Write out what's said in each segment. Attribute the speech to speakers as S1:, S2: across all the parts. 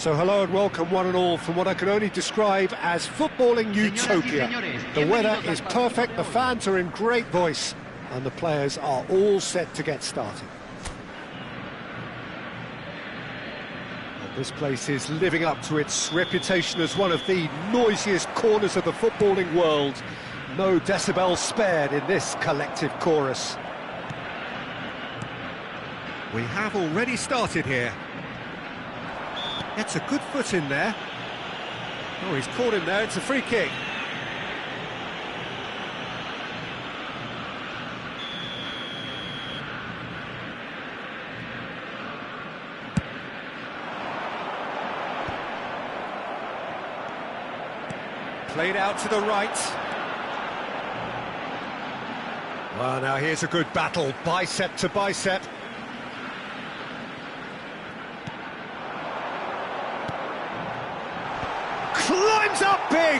S1: So hello and welcome one and all from what I can only describe as footballing utopia. The weather is perfect, the fans are in great voice, and the players are all set to get started. And this place is living up to its reputation as one of the noisiest corners of the footballing world. No decibels spared in this collective chorus. We have already started here. It's a good foot in there. Oh, he's caught him there, it's a free kick. Played out to the right. Well, now here's a good battle, bicep to bicep. Climbs up big!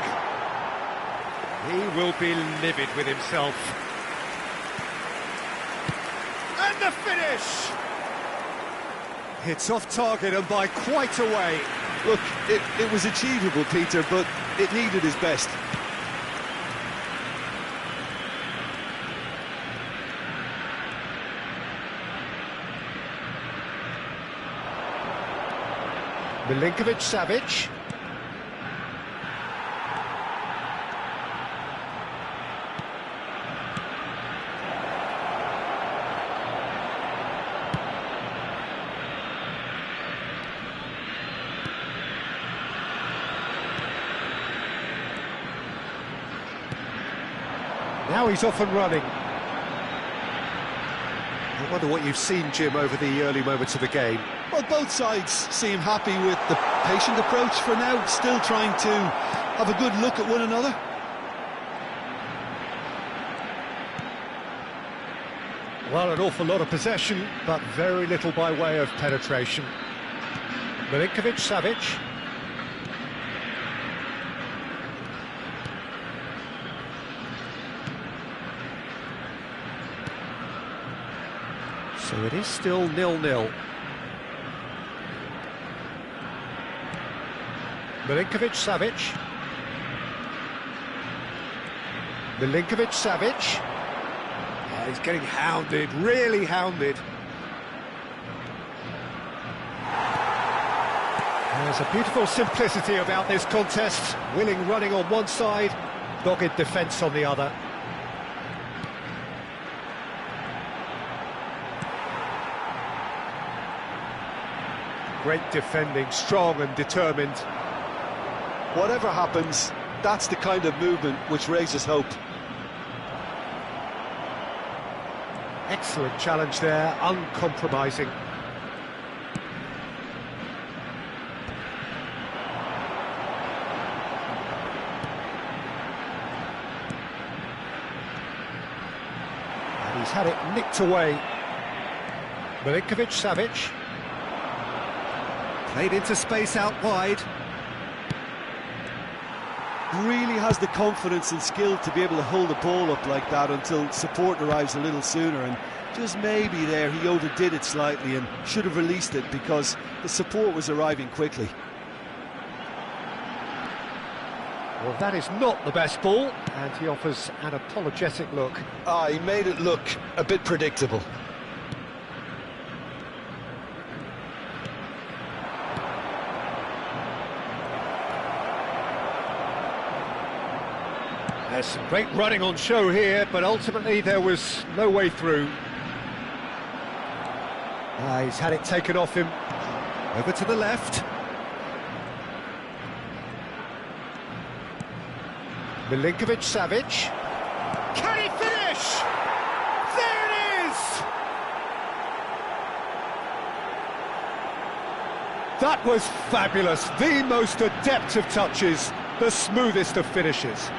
S1: He will be livid with himself. And the finish! It's off target and by quite a way.
S2: Look, it was achievable, Peter, but it needed his best.
S1: Milinkovic-Savic. Now he's off and running. I wonder what you've seen, Jim, over the early moments of the game.
S2: Well, both sides seem happy with the patient approach for now, still trying to have a good look at one another.
S1: Well, an awful lot of possession, but very little by way of penetration. Milinkovic-Savic. So it is still 0-0. Milinkovic-Savic. Milinkovic-Savic. Oh, he's getting hounded, really hounded. There's a beautiful simplicity about this contest. Willing running on one side, dogged defence on the other. Great defending, strong and determined.
S2: Whatever happens, that's the kind of movement which raises hope.
S1: Excellent challenge there, uncompromising. And he's had it nicked away. Milinkovic-Savic. Played into space out wide.
S2: Really has the confidence and skill to be able to hold the ball up like that until support arrives a little sooner, and just maybe there he overdid it slightly and should have released it because the support was arriving quickly.
S1: Well, that is not the best ball, and he offers an apologetic look.
S2: He made it look a bit predictable.
S1: There's some great running on show here, but ultimately there was no way through. He's had it taken off him. Over to the left. Milinkovic-Savic. Can he finish? There it is! That was fabulous. The most adept of touches, the smoothest of finishes.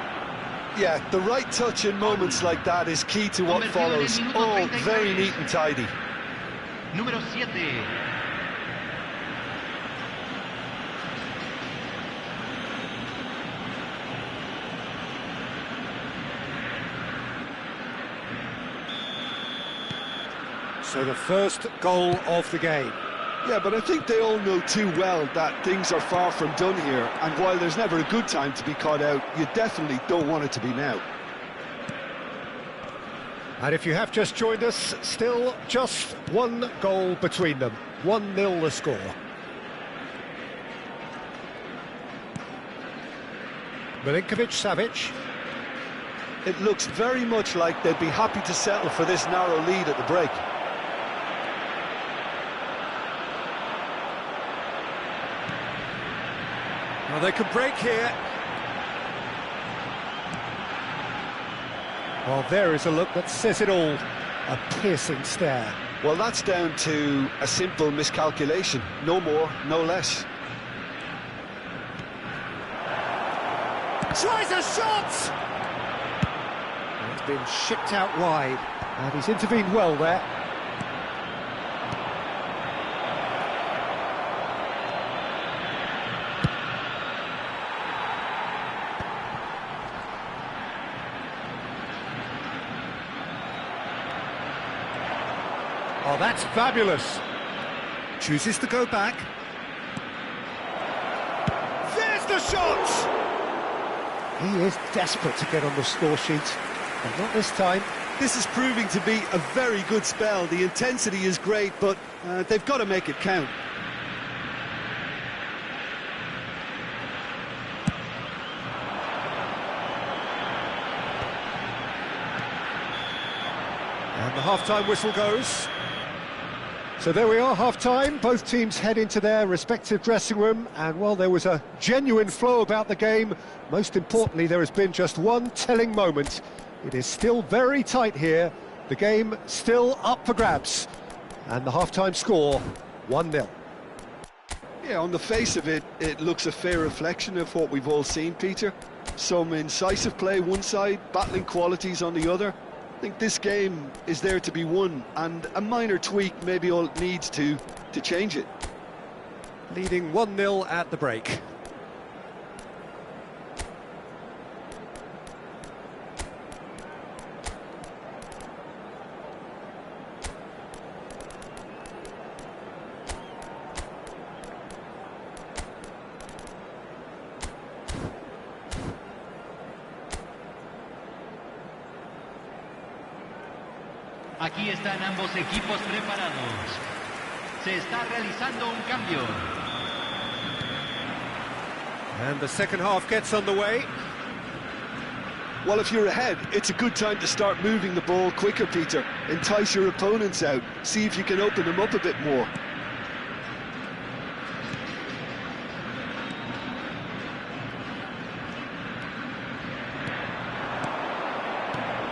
S2: Yeah, the right touch in moments like that is key to what follows. All very neat and tidy.
S3: Número 7.
S1: So the first goal of the game.
S2: Yeah, but I think they all know too well that things are far from done here, and while there's never a good time to be caught out, you definitely don't want it to be now.
S1: And if you have just joined us, still just one goal between them. 1-0 the score. Milinkovic-Savic.
S2: It looks very much like they'd be happy to settle for this narrow lead at the break.
S1: Well, they could break here. Well, there is a look that says it all. A piercing stare.
S2: Well, that's down to a simple miscalculation. No more, no less.
S1: Tries a shot! It's been shipped out wide, and he's intervened well there. Oh, that's fabulous. Chooses to go back. There's the shot! He is desperate to get on the score sheet, but not this time.
S2: This is proving to be a very good spell. The intensity is great, but they've got to make it count.
S1: And the half-time whistle goes. So there we are, half-time. Both teams head into their respective dressing room, and while there was a genuine flow about the game, most importantly, there has been just one telling moment. It is still very tight here. The game still up for grabs. And the half-time score, 1-0.
S2: Yeah, on the face of it, it looks a fair reflection of what we've all seen, Peter. Some incisive play one side, battling qualities on the other. I think this game is there to be won, and a minor tweak maybe all it needs to change it.
S1: Leading 1-0 at the break.
S3: Aquí están ambos equipos preparados. Se está realizando un cambio.
S1: And the second half gets underway.
S2: Well, if you're ahead, it's a good time to start moving the ball quicker, Peter. Entice your opponents out. See if you can open them up a bit more.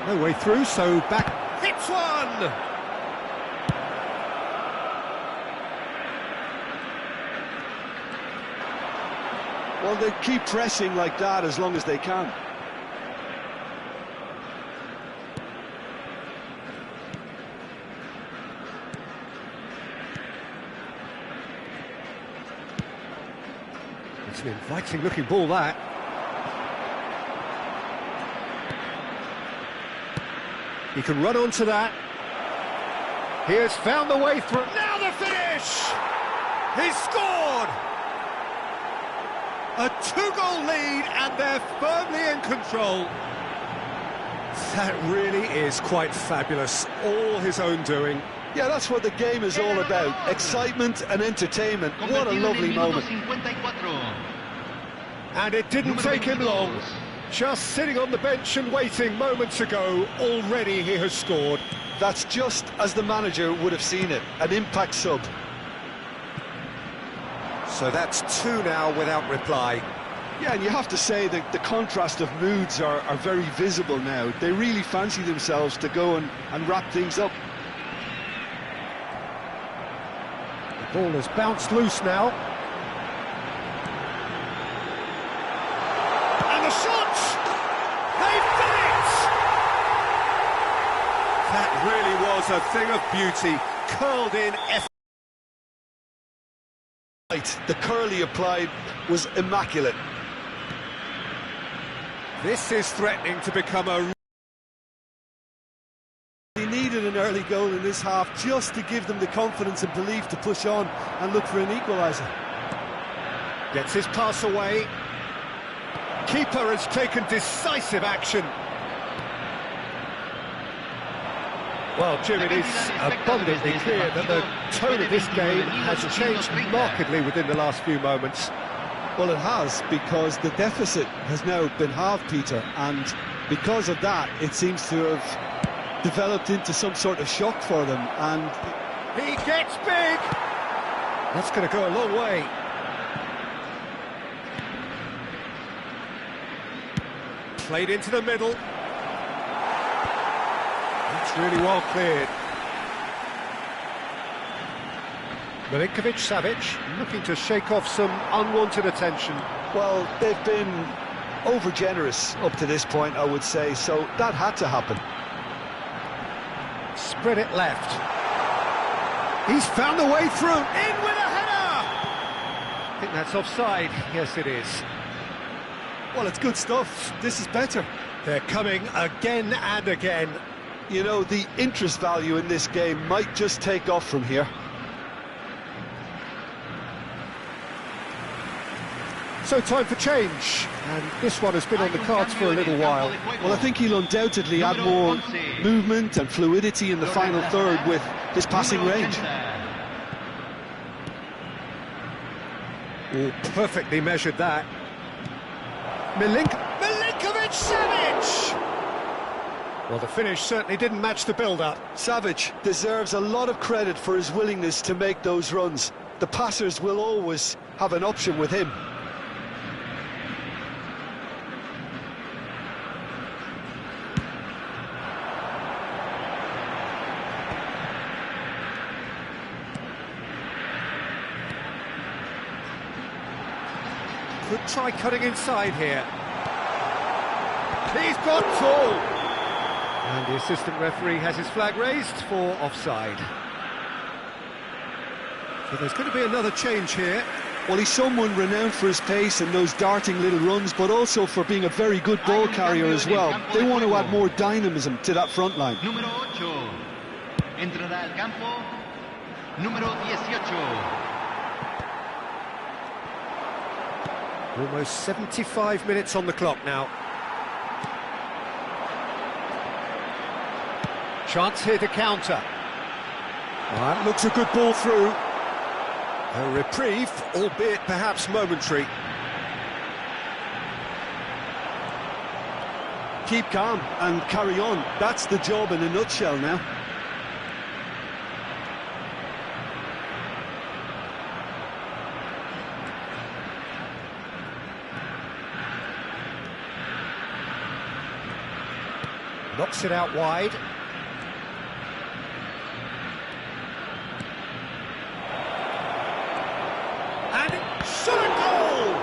S1: No way through, so back. Hits one!
S2: Well, they keep pressing like that as long as they can.
S1: It's an inviting looking ball, that. He can run onto that. He has found the way through. Now the finish! He's scored! A two-goal lead, and they're firmly in control. That really is quite fabulous. All his own doing.
S2: Yeah, that's what the game is all about. Excitement and entertainment. What a lovely moment.
S1: And it didn't take him long. Just sitting on the bench and waiting moments ago, already he has scored.
S2: That's just as the manager would have seen it, an impact sub.
S1: So that's two now without reply.
S2: Yeah, and you have to say that the contrast of moods are very visible now. They really fancy themselves to go and wrap things up.
S1: The ball has bounced loose now. And the shot! They've done it! That really was a thing of beauty, curled in effort.
S2: The curl he applied was immaculate. This
S1: is threatening to become a...
S2: He needed needed an early goal in this half just to give them the confidence and belief to push on and look for an equaliser.
S1: Gets his pass away. Keeper has taken decisive action. Well, Jim, it is abundantly clear that the tone of this game has changed markedly within the last few moments.
S2: Well, it has, because the deficit has now been halved, Peter, and because of that, it seems to have developed into some sort of shock for them, and
S1: he gets big! That's going to go a long way. Played into the middle. It's really well cleared. Milinkovic-Savic looking to shake off some unwanted attention.
S2: Well, they've been over-generous up to this point, I would say, so that had to happen.
S1: Spread it left. He's found the way through. In with a header! I think that's offside. Yes, it is.
S2: Well, it's good stuff. This is better.
S1: They're coming again and again.
S2: You know, the interest value in this game might just take off from here.
S1: So time for change, and this one has been on the cards for a little while.
S2: Well, I think he'll undoubtedly add more movement and fluidity in the final third with his passing range.
S1: Oh, perfectly measured that. Milinkovic-Savic! Well, the finish certainly didn't match the build-up.
S2: Savic deserves a lot of credit for his willingness to make those runs. The passers will always have an option with him.
S1: Could try cutting inside here. He's got full! And the assistant referee has his flag raised for offside. So there's going to be another change here.
S2: Well, he's someone renowned for his pace and those darting little runs, but also for being a very good ball carrier as well. They want to add more dynamism to that front line.
S3: Número 8. Entrará al campo. Número 18.
S1: Almost 75 minutes on the clock now. Chance here to counter. That looks a good ball through. A reprieve, albeit perhaps momentary.
S2: Keep calm and carry on. That's the job in a nutshell now.
S1: Knocks it out wide. And shot a goal!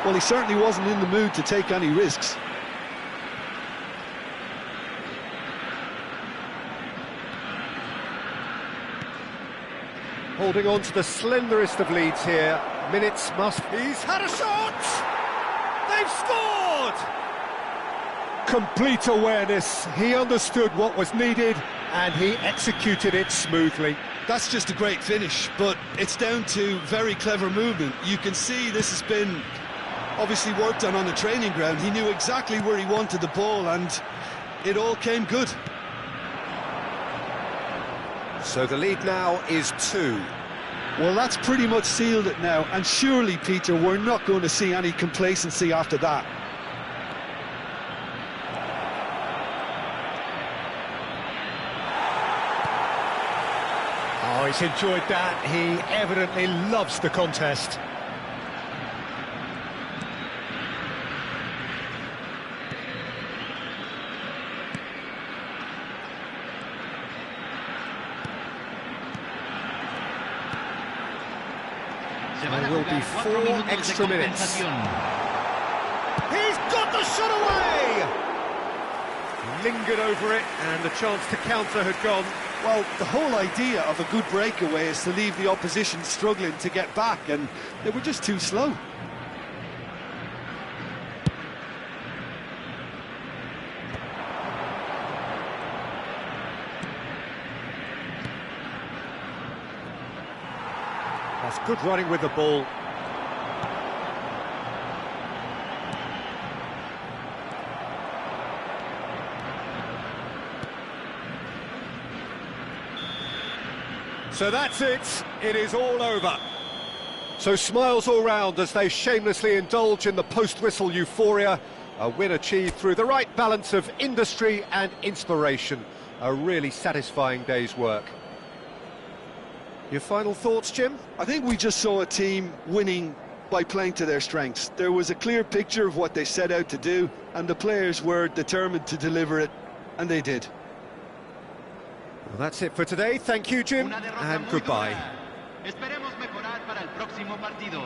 S2: Well, he certainly wasn't in the mood to take any risks.
S1: Holding on to the slenderest of leads here. Minutes must... He's had a shot! They've scored! Complete awareness. He understood what was needed and he executed it smoothly.
S2: That's just a great finish, but it's down to very clever movement. You can see this has been obviously worked on the training ground. He knew exactly where he wanted the ball and it all came good.
S1: So the lead now is 2.
S2: Well, that's pretty much sealed it now, and surely, Peter, we're not going to see any complacency after that.
S1: Oh, he's enjoyed that. He evidently loves the contest. There will be 4 extra minutes. He's got the shot away! Lingered over it, and the chance to counter had gone.
S2: Well, the whole idea of a good breakaway is to leave the opposition struggling to get back, and they were just too slow.
S1: That's good running with the ball. So that's it, it is all over. So smiles all round as they shamelessly indulge in the post-whistle euphoria. A win achieved through the right balance of industry and inspiration. A really satisfying day's work. Your final thoughts, Jim?
S2: I think we just saw a team winning by playing to their strengths. There was a clear picture of what they set out to do, and the players were determined to deliver it, and they did.
S1: Well, that's it for today. Thank you, Jim, and goodbye.
S3: Esperemos mejorar para el próximo partido.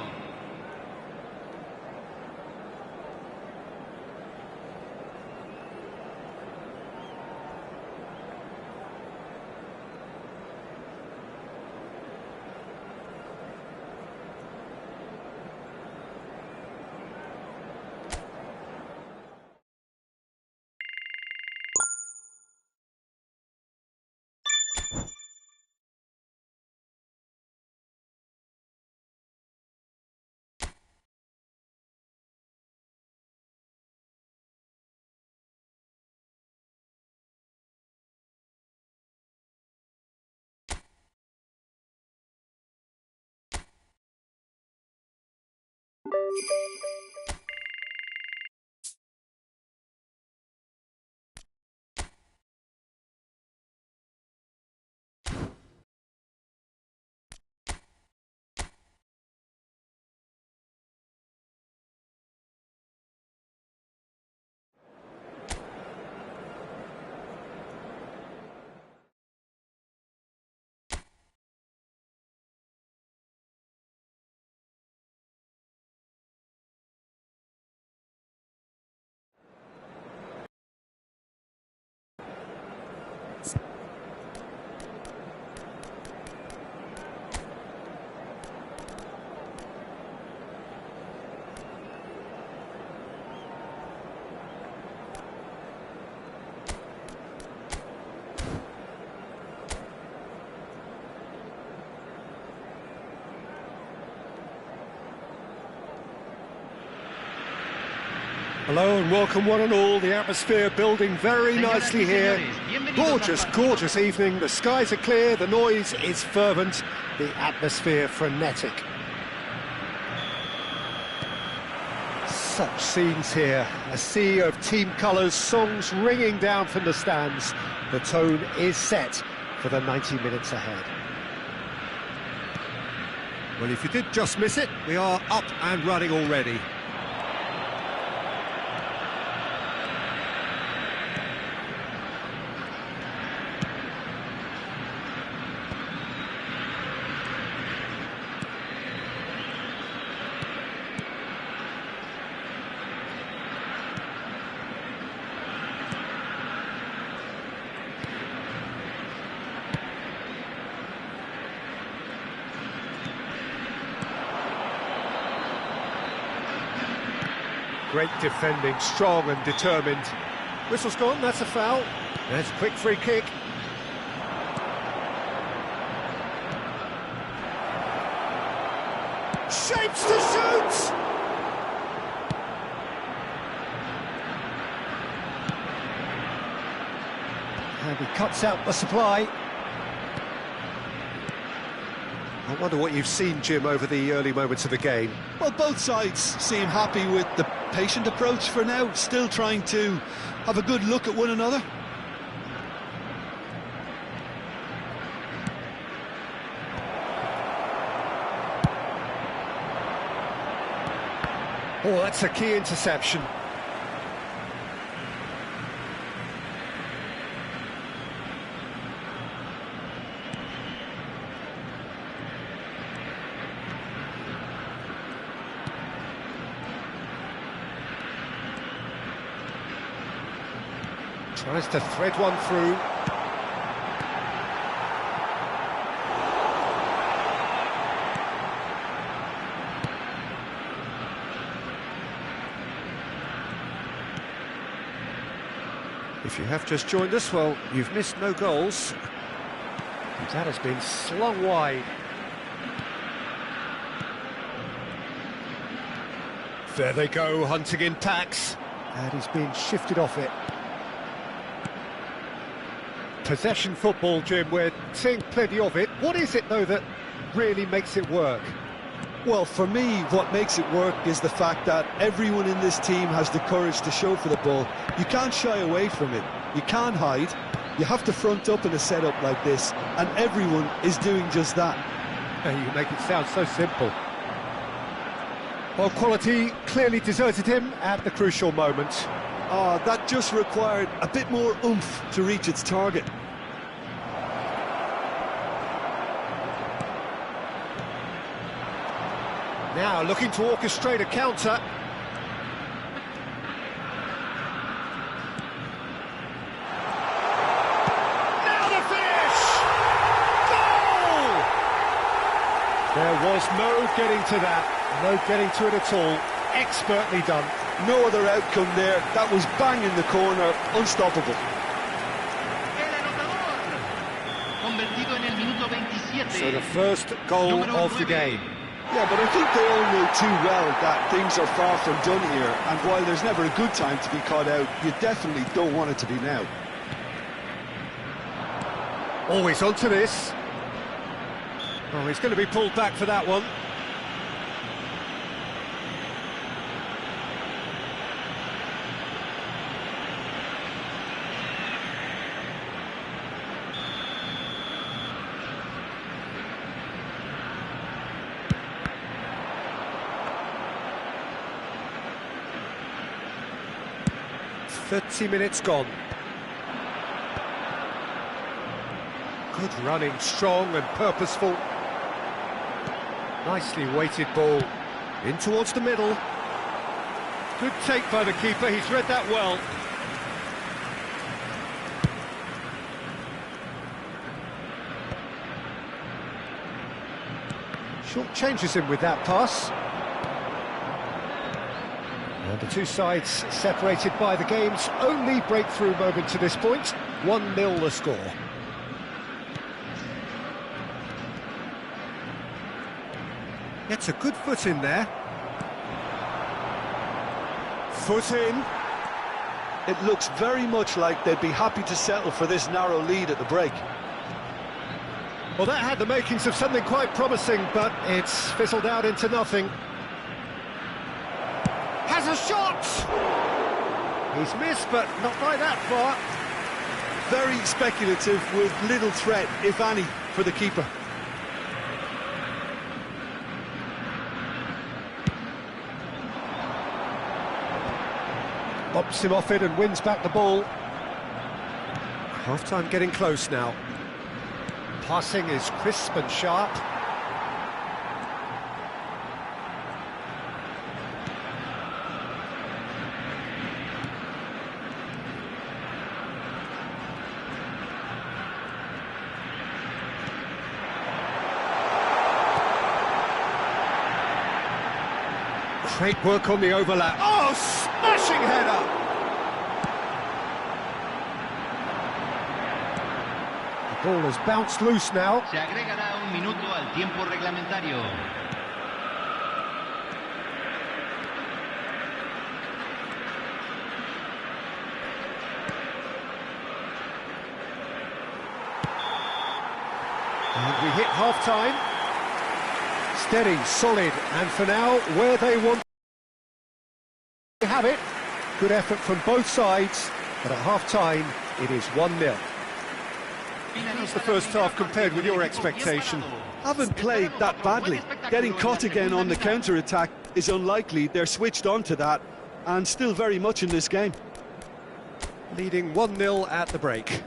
S1: Hello and welcome one and all. The atmosphere building very nicely here. Gorgeous, gorgeous evening. The skies are clear, the noise is fervent, the atmosphere frenetic. Such scenes here. A sea of team colours, songs ringing down from the stands. The tone is set for the 90 minutes ahead. Well, if you did just miss it, we are up and running already. Great defending, strong and determined. Whistle's gone, that's a foul. That's a quick free kick. Shapes to shoot! And he cuts out the supply. I wonder what you've seen, Jim, over the early moments of the game.
S2: Well, both sides seem happy with the patient approach for now, still trying to have a good look at one another.
S1: Oh, that's a key interception. Tries to thread one through. If you have just joined us, well, you've missed no goals. That has been slung wide. There they go, hunting in packs. And he's been shifted off it. Possession football, Jim, we're seeing plenty of it. What is it, though, that really makes it work?
S2: Well, for me, what makes it work is the fact that everyone in this team has the courage to show for the ball. You can't shy away from it. You can't hide. You have to front up in a setup like this, and everyone is doing just that.
S1: You make it sound so simple. Well, quality clearly deserted him at the crucial moment.
S2: That just required a bit more oomph to reach its target.
S1: Now looking to orchestrate a counter. Now the finish! Goal! There was no getting to that, no getting to it at all. Expertly done.
S2: No other outcome there. That was bang in the corner, unstoppable.
S1: So the first goal of the game.
S2: Yeah, but I think they all know too well that things are far from done here, and while there's never a good time to be caught out, you definitely don't want it to be now.
S1: Always onto this. Oh, he's going to be pulled back for that one. "30 minutes gone. Good running, strong and purposeful. Nicely weighted ball. In towards the middle. Good take by the keeper, he's read that well. Short changes him with that pass. And the two sides separated by the game's only breakthrough moment to this point. 1-0 the score. Gets a good foot in there. Foot in.
S2: It looks very much like they'd be happy to settle for this narrow lead at the break.
S1: Well, that had the makings of something quite promising, but it's fizzled out into nothing. Has a shot! He's missed, but not by that far.
S2: Very speculative with little threat, if any, for the keeper.
S1: Bops him off it and wins back the ball. Half-time getting close now. Passing is crisp and sharp. Great work on the overlap. Oh, smashing header! The ball has bounced loose now.
S3: Se agregará un minuto al tiempo reglamentario.
S1: And we hit half-time. Steady, solid, and for now, where they want to have it. Good effort from both sides, but at half-time, it is 1-0. How's the first half compared with your expectation?
S2: Haven't played that badly. Getting caught again on the counter-attack is unlikely. They're switched on to that, and still very much in this game.
S1: Leading 1-0 at the break.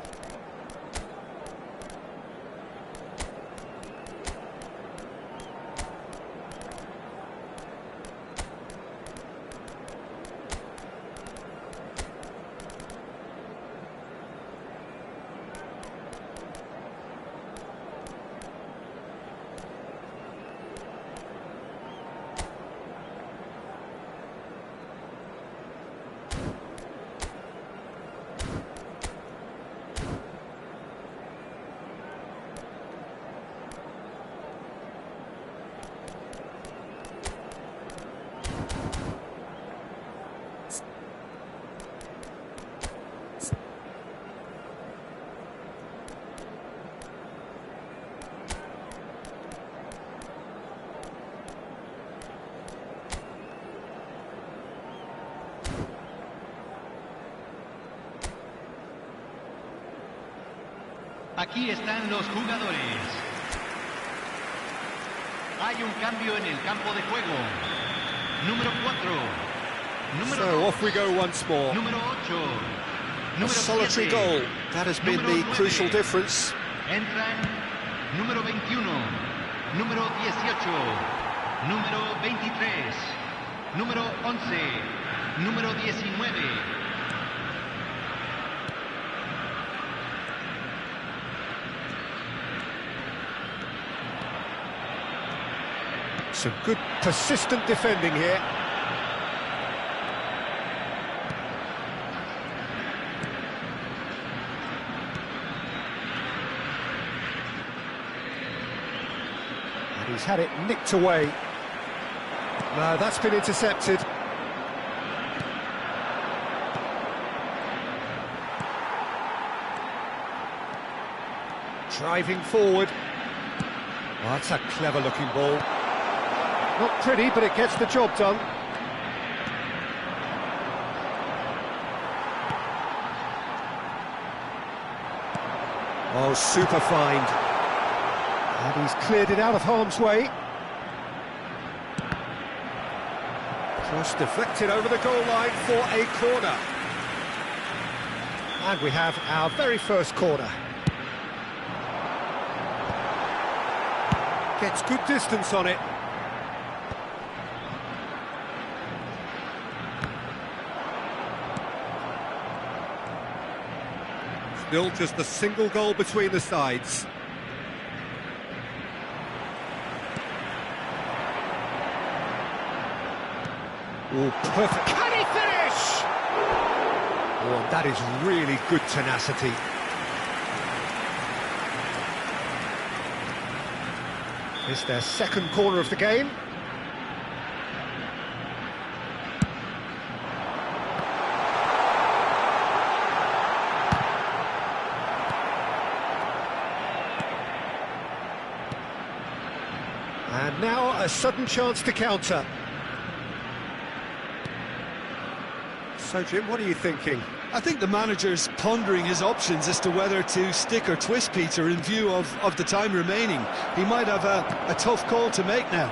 S3: Aquí están los jugadores. Hay un cambio en el campo de juego. Número 4. Número
S1: So
S3: 2.
S1: off we go once more.
S3: Número 8.
S1: A
S3: Número
S1: solitary
S3: 7.
S1: goal. That has been
S3: Número
S1: the
S3: 9.
S1: crucial difference.
S3: Entran número 21, número 18, número 23, número 11, número 19.
S1: Some good persistent defending here. And he's had it nicked away. No, that's been intercepted. Driving forward. Well, that's a clever-looking ball. Not pretty, but it gets the job done. Oh, super find. And he's cleared it out of harm's way. Cross deflected over the goal line for a corner. And we have our very first corner. Gets good distance on it. Still just a single goal between the sides. Oh, perfect. Can he finish? Oh, that is really good tenacity. It's their second corner of the game. And now a sudden chance to counter. So, Jim, what are you thinking?
S2: I think the manager's pondering his options as to whether to stick or twist Peter in view of the time remaining. He might have a tough call to make now.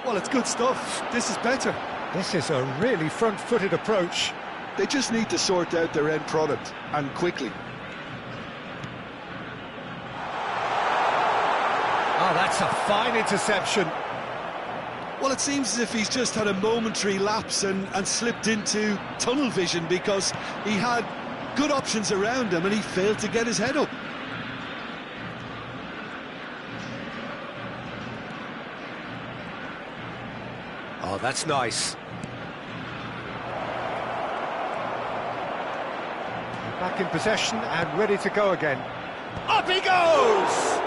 S2: Well, it's good stuff. This is better.
S1: This is a really front-footed approach.
S2: They just need to sort out their end product, and quickly.
S1: Oh, that's a fine interception.
S2: Well, it seems as if he's just had a momentary lapse and slipped into tunnel vision, because he had good options around him and he failed to get his head up.
S1: Oh, that's nice. Back in possession and ready to go again. Up he goes!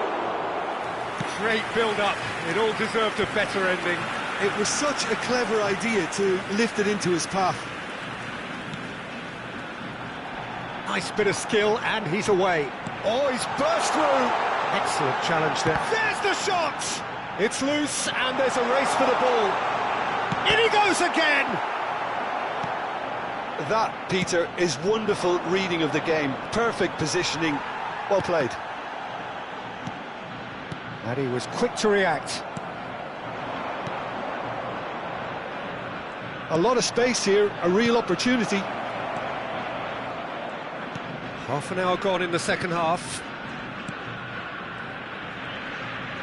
S1: Great build-up. It all deserved a better ending.
S2: It was such a clever idea to lift it into his path.
S1: Nice bit of skill, and he's away. Oh, he's burst through. Excellent challenge there. There's the shot! It's loose, and there's a race for the ball. In he goes again!
S2: That, Peter, is wonderful reading of the game. Perfect positioning. Well played.
S1: And he was quick to react.
S2: A lot of space here, a real opportunity.
S1: Half an hour gone in the second half.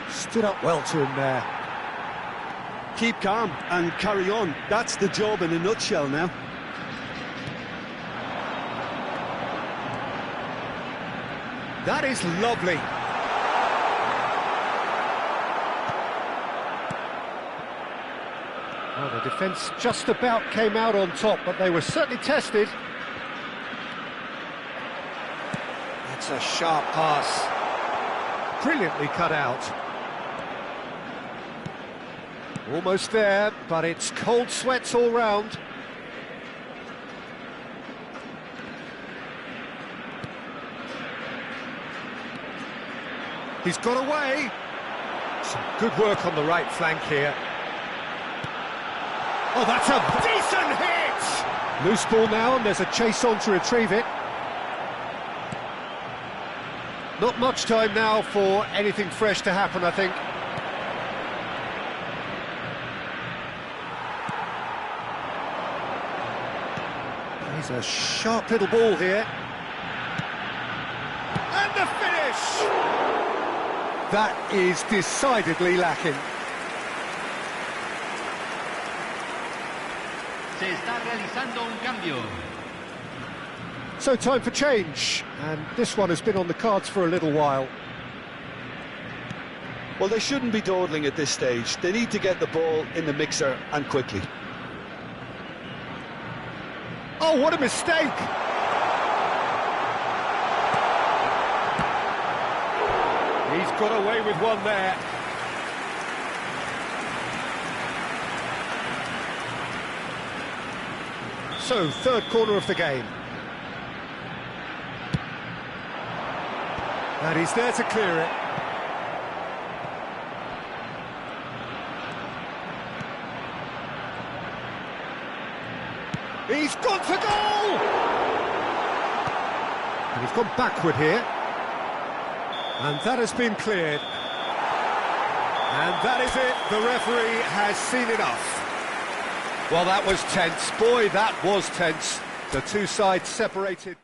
S1: Stood up well to him there.
S2: Keep calm and carry on. That's the job in a nutshell now.
S1: That is lovely. Well, the defence just about came out on top, but they were certainly tested. That's a sharp pass. Brilliantly cut out. Almost there, but it's cold sweats all round. He's got away. Some good work on the right flank here. Oh, that's a decent hit! Loose ball now, and there's a chase on to retrieve it. Not much time now for anything fresh to happen, I think. He's a sharp little ball here. And the finish! That is decidedly lacking.
S3: Se está realizando un cambio.
S1: So time for change, and this one has been on the cards for a little while.
S2: Well, they shouldn't be dawdling at this stage. They need to get the ball in the mixer and quickly.
S1: Oh, what a mistake! He's got away with one there. So, third corner of the game. And he's there to clear it. He's gone for goal! And he's gone backward here. And that has been cleared. And that is it. The referee has seen enough. Well, that was tense. Boy, that was tense. The two sides separated.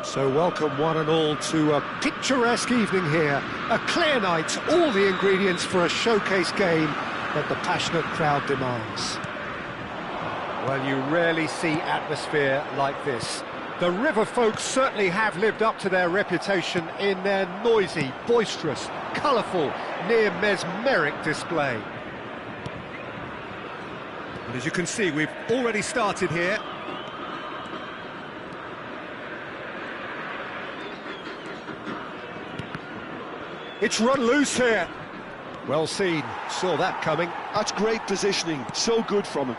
S1: So welcome one and all to a picturesque evening here. A clear night, all the ingredients for a showcase game that the passionate crowd demands. Well, you rarely see atmosphere like this. The River folks certainly have lived up to their reputation in their noisy, boisterous, colourful, near-mesmeric display. And as you can see, we've already started here. It's run loose here. Well seen, saw that coming.
S2: That's great positioning, so good from him.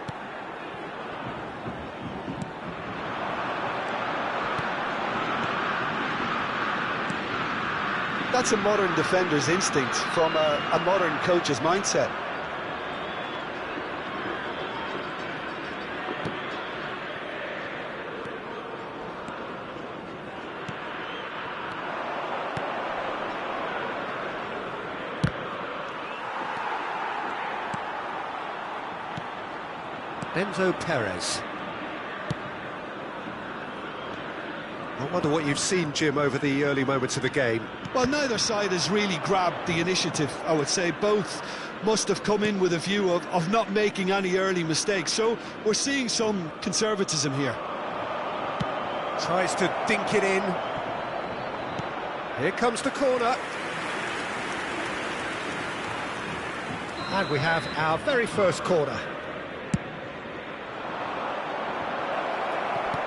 S2: That's a modern defender's instinct from a modern coach's mindset.
S1: Enzo Perez. I wonder what you've seen, Jim, over the early moments of the game.
S2: Well, neither side has really grabbed the initiative, I would say. Both must have come in with a view of not making any early mistakes. So we're seeing some conservatism here.
S1: Tries to dink it in. Here comes the corner. And we have our very first corner.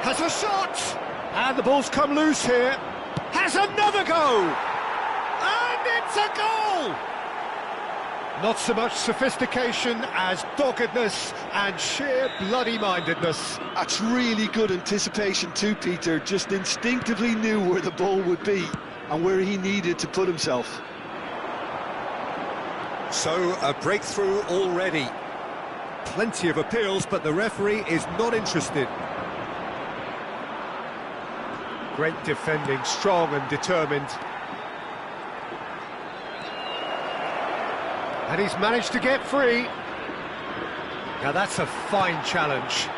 S1: Has a shot! And the ball's come loose here. Has another go! And it's a goal! Not so much sophistication as doggedness and sheer bloody-mindedness.
S2: That's really good anticipation too, Peter. Just instinctively knew where the ball would be and where he needed to put himself.
S1: So, a breakthrough already. Plenty of appeals, but the referee is not interested. Great defending, strong and determined. And he's managed to get free. Now that's a fine challenge.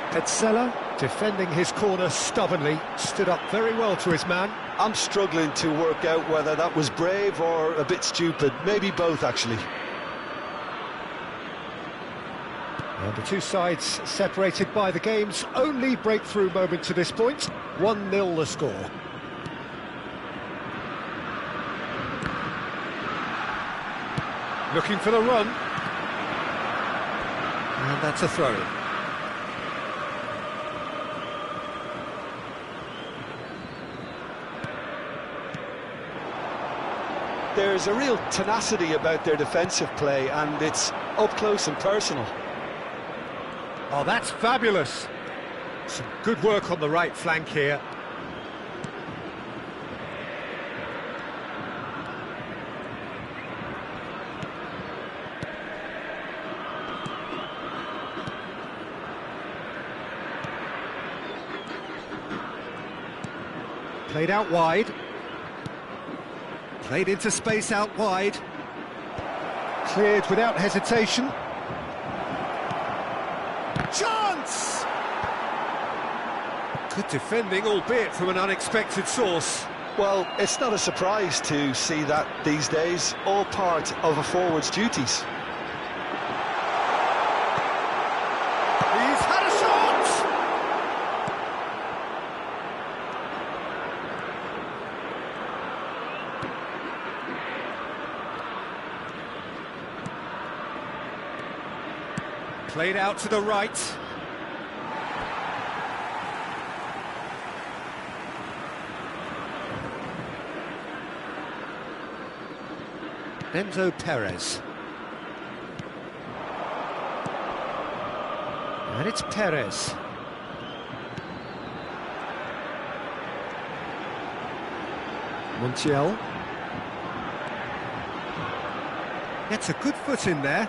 S1: Petzela, defending his corner stubbornly, stood up very well to his man.
S2: I'm struggling to work out whether that was brave or a bit stupid. Maybe both, actually.
S1: And the two sides separated by the game's only breakthrough moment to this point. 1-0 the score. Looking for the run. And that's a throw.
S2: There's a real tenacity about their defensive play, and it's up close and personal.
S1: Oh, that's fabulous. Some good work on the right flank here. Played out wide. Played into space out wide. Cleared without hesitation. Chance! Good defending, albeit from an unexpected source.
S2: Well, it's not a surprise to see that these days, all part of a forward's duties.
S1: He's had a shot! Played out to the right. Enzo Perez. And it's Perez. Montiel. Gets a good foot in there.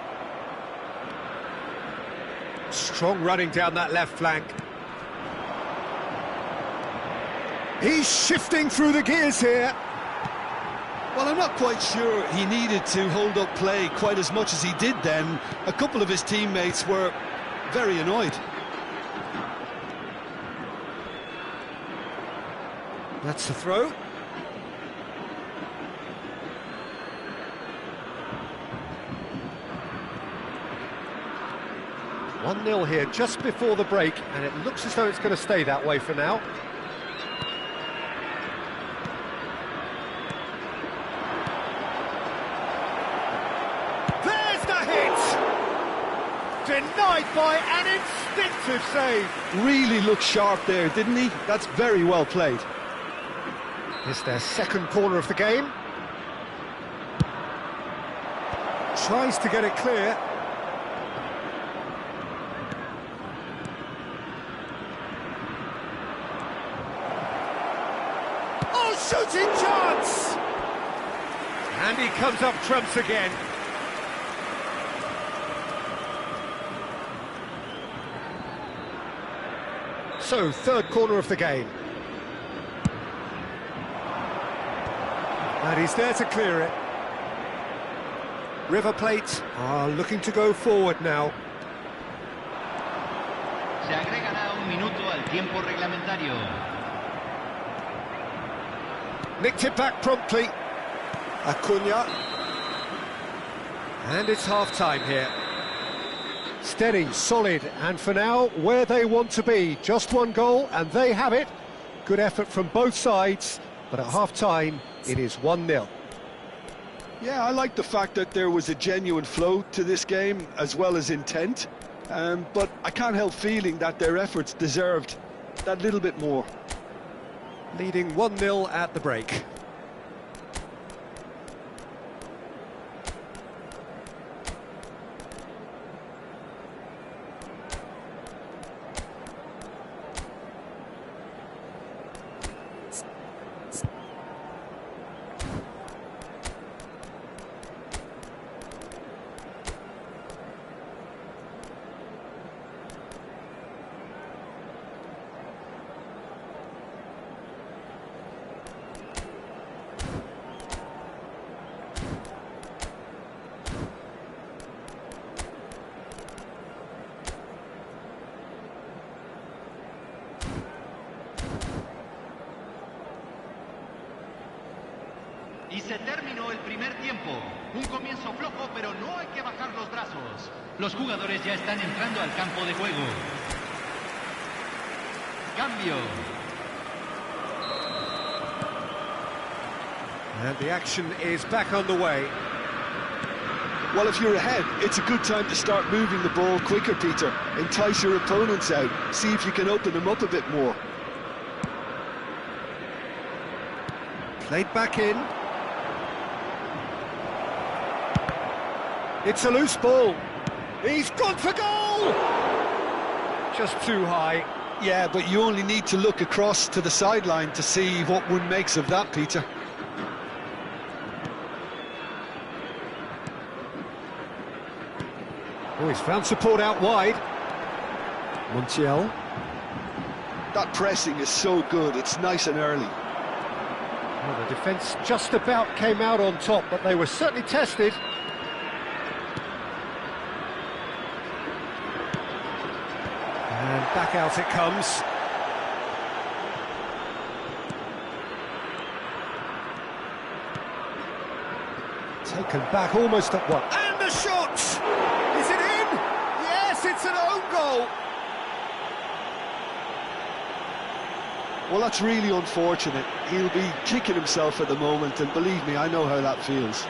S1: Strong running down that left flank. He's shifting through the gears here.
S2: Well, I'm not quite sure he needed to hold up play quite as much as he did then. A couple of his teammates were very annoyed.
S1: That's the throw. One 0 here just before the break, and it looks as though it's going to stay that way for now. There's the hit! Denied by an instinctive save.
S2: Really looked sharp there, didn't he? That's very well played.
S1: It's their second corner of the game. Tries to get it clear. Oh, shooting chance! And he comes up trumps again. So, third corner of the game. And he's there to clear it. River Plate are looking to go forward now.
S3: Se agregará un minuto al tiempo reglamentario.
S1: Nicked it back promptly. Acuna. And it's half-time here. Steady, solid, and for now, where they want to be. Just one goal, and they have it. Good effort from both sides, but at half-time, it is 1-0.
S2: Yeah, I like the fact that there was a genuine flow to this game, as well as intent. But I can't help feeling that their efforts deserved that little bit more.
S1: Leading 1-0 at the break.
S3: Y se terminó el primer tiempo. Un comienzo flojo, pero no hay que bajar los brazos. Los jugadores ya están entrando al campo de juego. Cambio.
S1: And the action is back underway.
S2: Well, if you're ahead, it's a good time to start moving the ball quicker, Peter. Entice your opponents out. See if you can open them up a bit more.
S1: Played back in. It's a loose ball. He's gone for goal! Just too high.
S2: Yeah, but you only need to look across to the sideline to see what one makes of that, Peter.
S1: Oh, he's found support out wide. Montiel.
S2: That pressing is so good, it's nice and early.
S1: Well, the defence just about came out on top, but they were certainly tested. And back out it comes. Taken back almost at one. And the shot! Is it in? Yes, it's an own goal!
S2: Well, that's really unfortunate. He'll be kicking himself at the moment, and believe me, I know how that feels.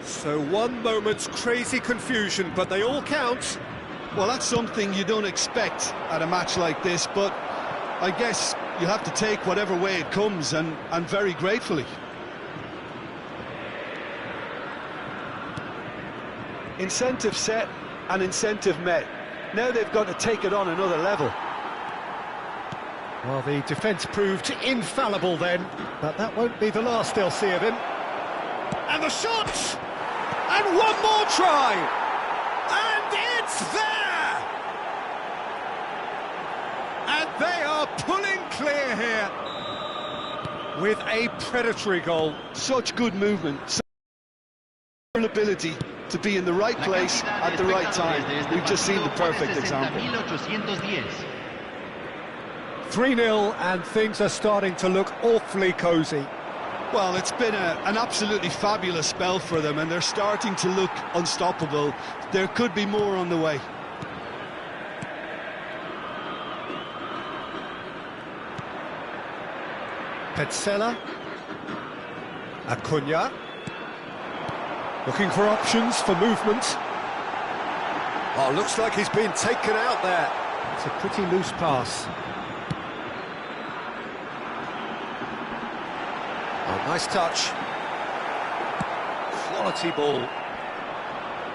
S1: So one moment's crazy confusion, but they all count.
S2: Well, that's something you don't expect at a match like this, but I guess you have to take whatever way it comes, and very gratefully. Incentive set and incentive met. Now they've got to take it on another level.
S1: Well, the defence proved infallible then, but that won't be the last they'll see of him. And the shot! And one more try! And it's there! And they are pulling clear here with a predatory goal.
S2: Such good movement, such ability to be in the right place at the right time. We've just seen the perfect example.
S1: 3-0 and things are starting to look awfully cosy.
S2: Well, it's been an absolutely fabulous spell for them, and they're starting to look unstoppable. There could be more on the way.
S1: Petzela. Acuna. Looking for options for movement. Oh, looks like he's been taken out there. It's a pretty loose pass. Oh, nice touch. Quality ball.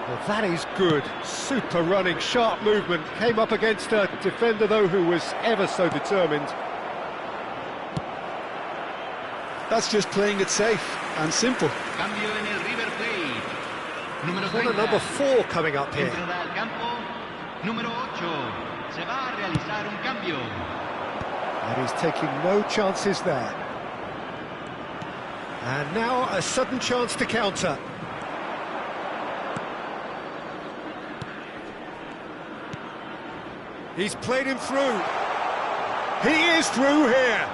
S1: Well, that is good. Super running, sharp movement. Came up against a defender, though, who was ever so determined.
S2: That's just playing it safe and simple.
S3: Cambio en el River Plate. Número 30.
S1: Number 4 coming up here.
S3: Entrada al campo. Número 8. Se va a realizar un cambio.
S1: And he's taking no chances there. And now a sudden chance to counter. He's played him through. He is through here.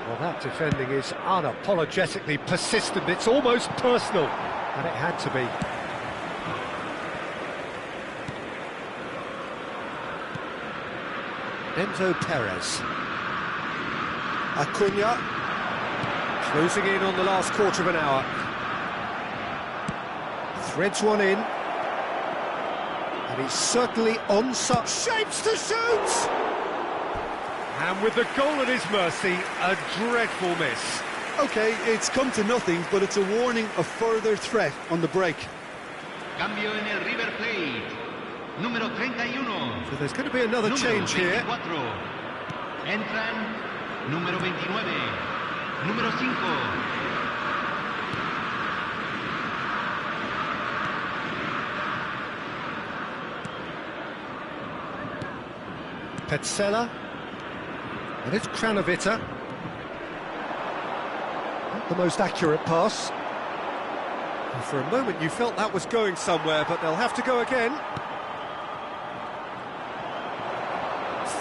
S1: Well, that defending is unapologetically persistent. It's almost personal, and it had to be. Enzo Perez. Acuna. Closing in on the last quarter of an hour. Threads one in. And he's certainly on such shapes to shoot! And with the goal at his mercy, a dreadful miss.
S2: OK, it's come to nothing, but it's a warning of further threat on the break.
S3: Cambio en el River Plate. Número 31.
S1: So there's going to be another change here.
S3: Entran Número 29. Número 5.
S1: Petzela. And it's Kranovita. Not the most accurate pass. And for a moment you felt that was going somewhere, but they'll have to go again.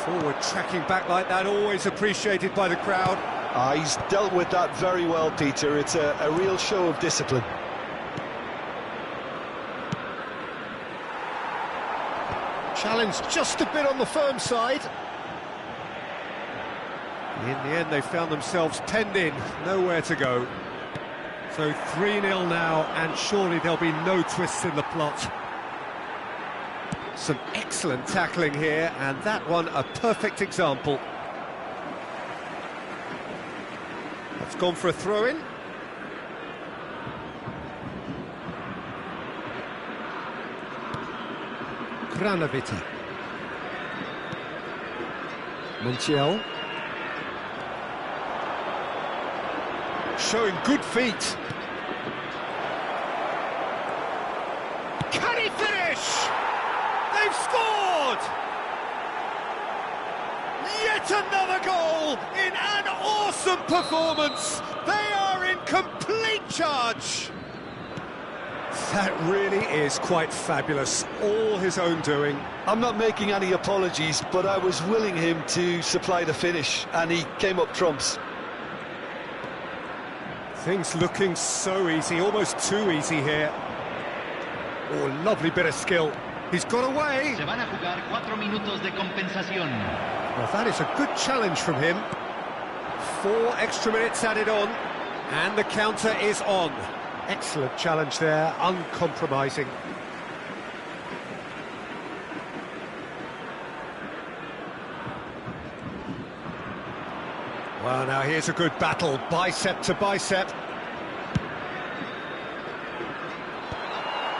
S1: Forward tracking back like that, always appreciated by the crowd.
S2: He's dealt with that very well, Peter. It's a real show of discipline.
S1: Challenge just a bit on the firm side. In the end, they found themselves penned in, nowhere to go. So 3-0 now, and surely there'll be no twists in the plot. Some excellent tackling here, and that one a perfect example. That's gone for a throw-in. Kranovita. Montiel. Showing good feet. Can he finish? They've scored! Yet another goal in an awesome performance. They are in complete charge. That really is quite fabulous, all his own doing.
S2: I'm not making any apologies, but I was willing him to supply the finish, and he came up trumps.
S1: Things looking so easy, almost too easy here. Oh, lovely bit of skill. He's got away.
S3: Se van a jugar 4 minutos de compensación.
S1: Well, that is a good challenge from him. 4 extra minutes added on, and the counter is on. Excellent challenge there, uncompromising. Well, now here's a good battle, bicep to bicep.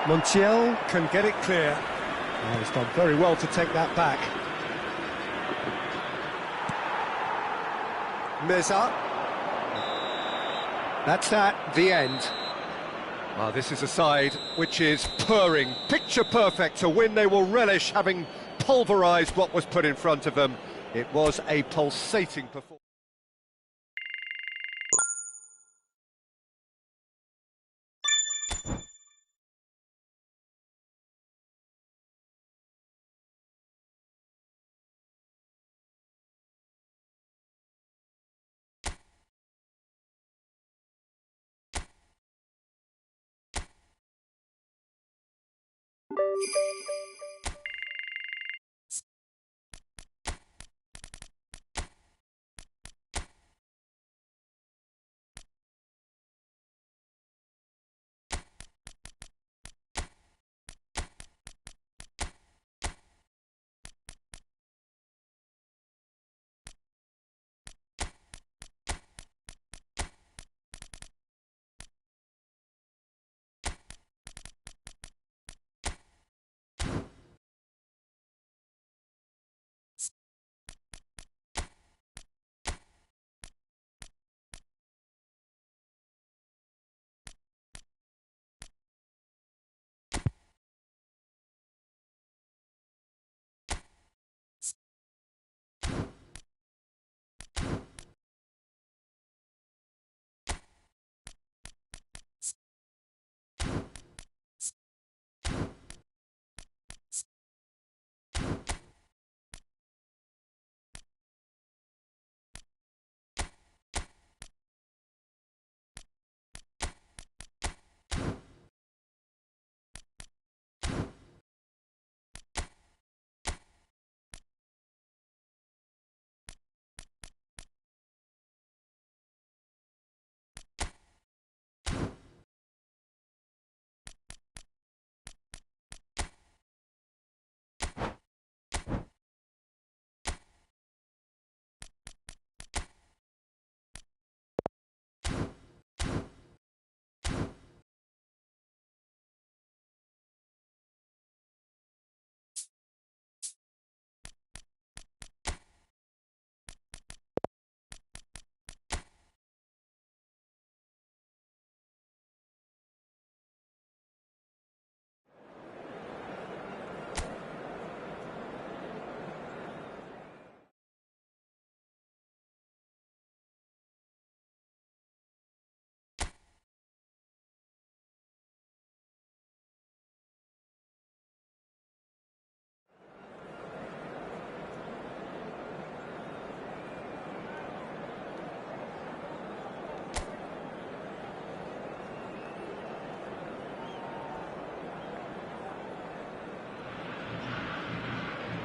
S1: Montiel can get it clear. Oh, he's done very well to take that back. Meza. That's that, the end. Well, this is a side which is purring, picture perfect, a win they will relish, having pulverised what was put in front of them. It was a pulsating performance.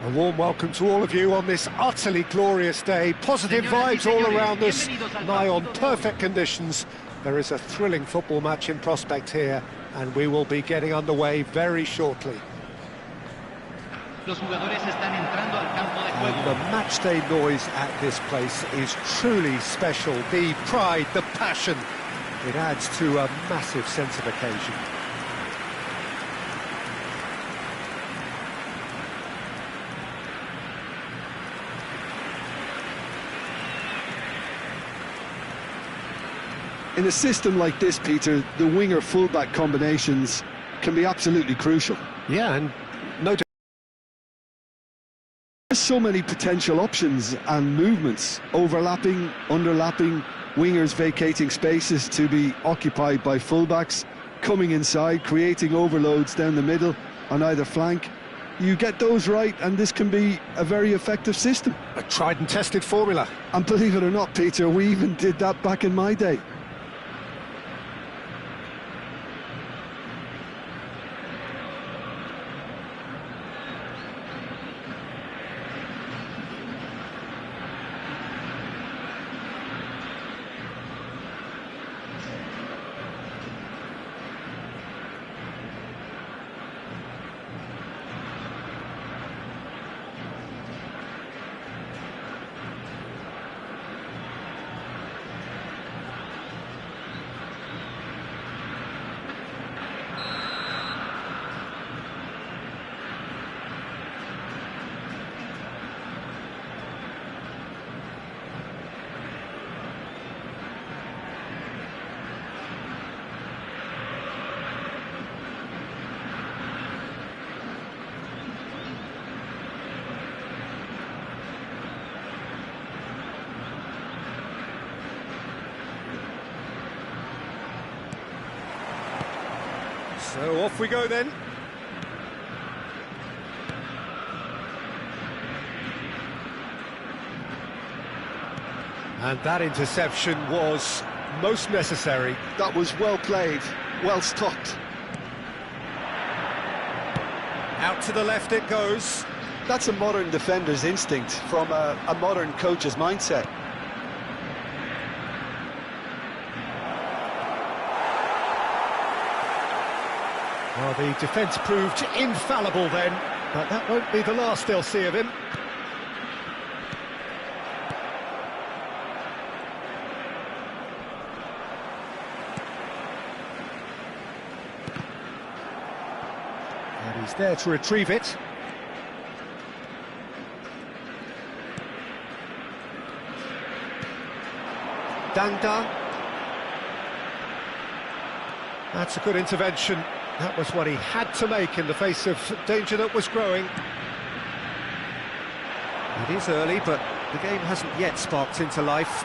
S1: A warm welcome to all of you on this utterly glorious day. Positive vibes all around us, nigh on perfect conditions. There is a thrilling football match in prospect here, and we will be getting underway very shortly.
S3: Los jugadores están entrando al campo de juego.
S1: And the matchday noise at this place is truly special. The pride, the passion, it adds to a massive sense of occasion.
S2: In a system like this, Peter, the winger-fullback combinations can be absolutely crucial.
S1: Yeah, and no doubt.
S2: There's so many potential options and movements, overlapping, underlapping, wingers vacating spaces to be occupied by fullbacks, coming inside, creating overloads down the middle on either flank. You get those right, and this can be a very effective system.
S1: A tried and tested formula.
S2: And believe it or not, Peter, we even did that back in my day.
S1: So off we go then. And that interception was most necessary.
S2: That was well played, well stopped.
S1: Out to the left it goes.
S2: That's a modern defender's instinct from a modern coach's mindset.
S1: Well, the defence proved infallible then, but that won't be the last they'll see of him. And he's there to retrieve it. Dangda. That's a good intervention. That was what he had to make in the face of danger that was growing. It is early, but the game hasn't yet sparked into life.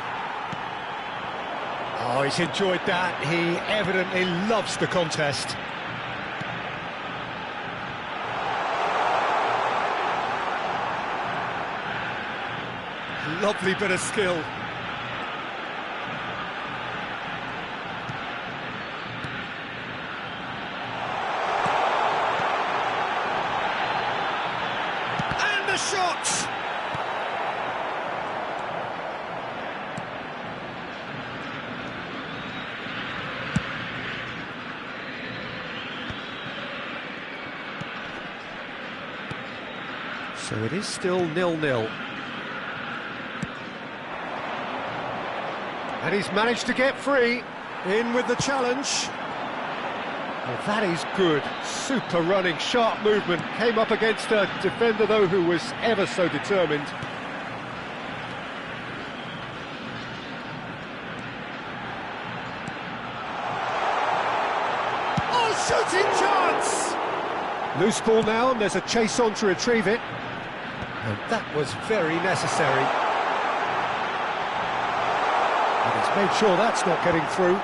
S1: Oh, he's enjoyed that. He evidently loves the contest. Lovely bit of skill. The shot! So it is still 0-0. And he's managed to get free. In with the challenge. Well, that is good. Super running, sharp movement. Came up against a defender, though, who was ever so determined. Oh, shooting chance! Loose ball now, and there's a chase on to retrieve it. And that was very necessary. And he's made sure that's not getting through.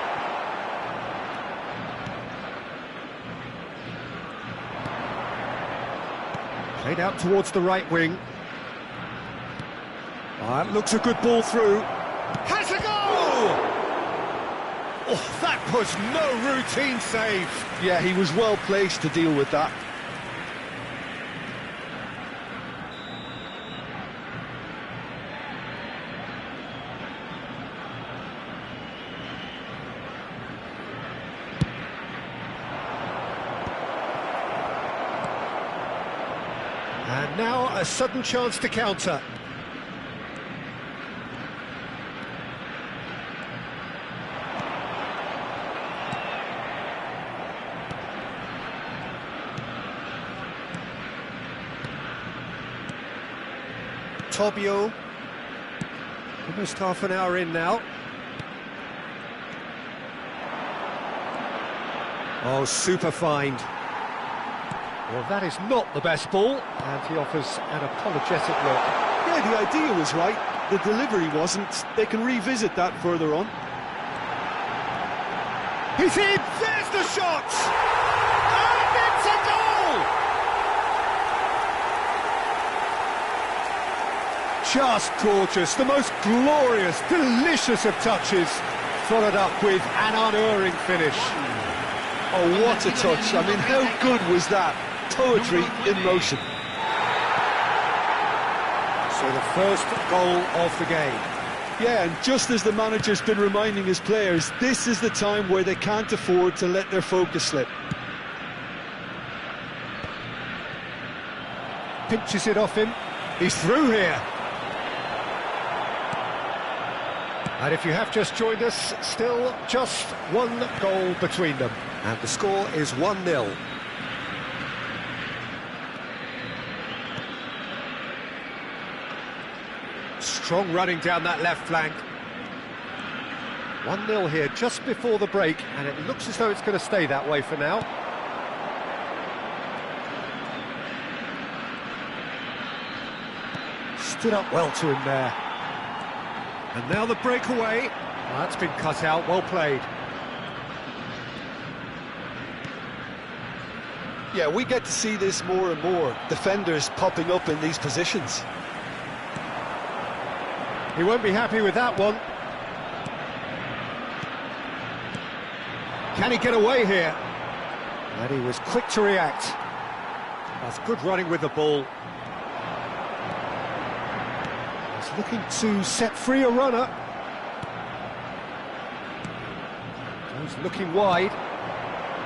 S1: Played out towards the right wing. That looks a good ball through. Has a goal! Oh, that was no routine save.
S2: Yeah, he was well placed to deal with that.
S1: now a sudden chance to counter. Tobio. Almost half an hour in now. Oh, super find. Well, that is not the best ball, and he offers an apologetic look.
S2: Yeah, the idea was right, the delivery wasn't. They can revisit that further on.
S1: He's in! There's the shot! And it's a goal! Just gorgeous, the most glorious, delicious of touches, followed up with an unerring finish.
S2: Oh, what a touch. I mean, how good was that? Poetry in motion.
S1: So the first goal of the game.
S2: Yeah, and just as the manager's been reminding his players, this is the time where they can't afford to let their focus slip.
S1: Pinches it off him. He's through here. And if you have just joined us, still just one goal between them. And the score is 1-0. Strong running down that left flank. 1-0 here just before the break, and it looks as though it's going to stay that way for now. Stood up well to him there. And now the breakaway. Well, that's been cut out, well played.
S2: Yeah, we get to see this more and more. Defenders popping up in these positions.
S1: He won't be happy with that one. Can he get away here? And he was quick to react. That's good running with the ball. He's looking to set free a runner. He's looking wide.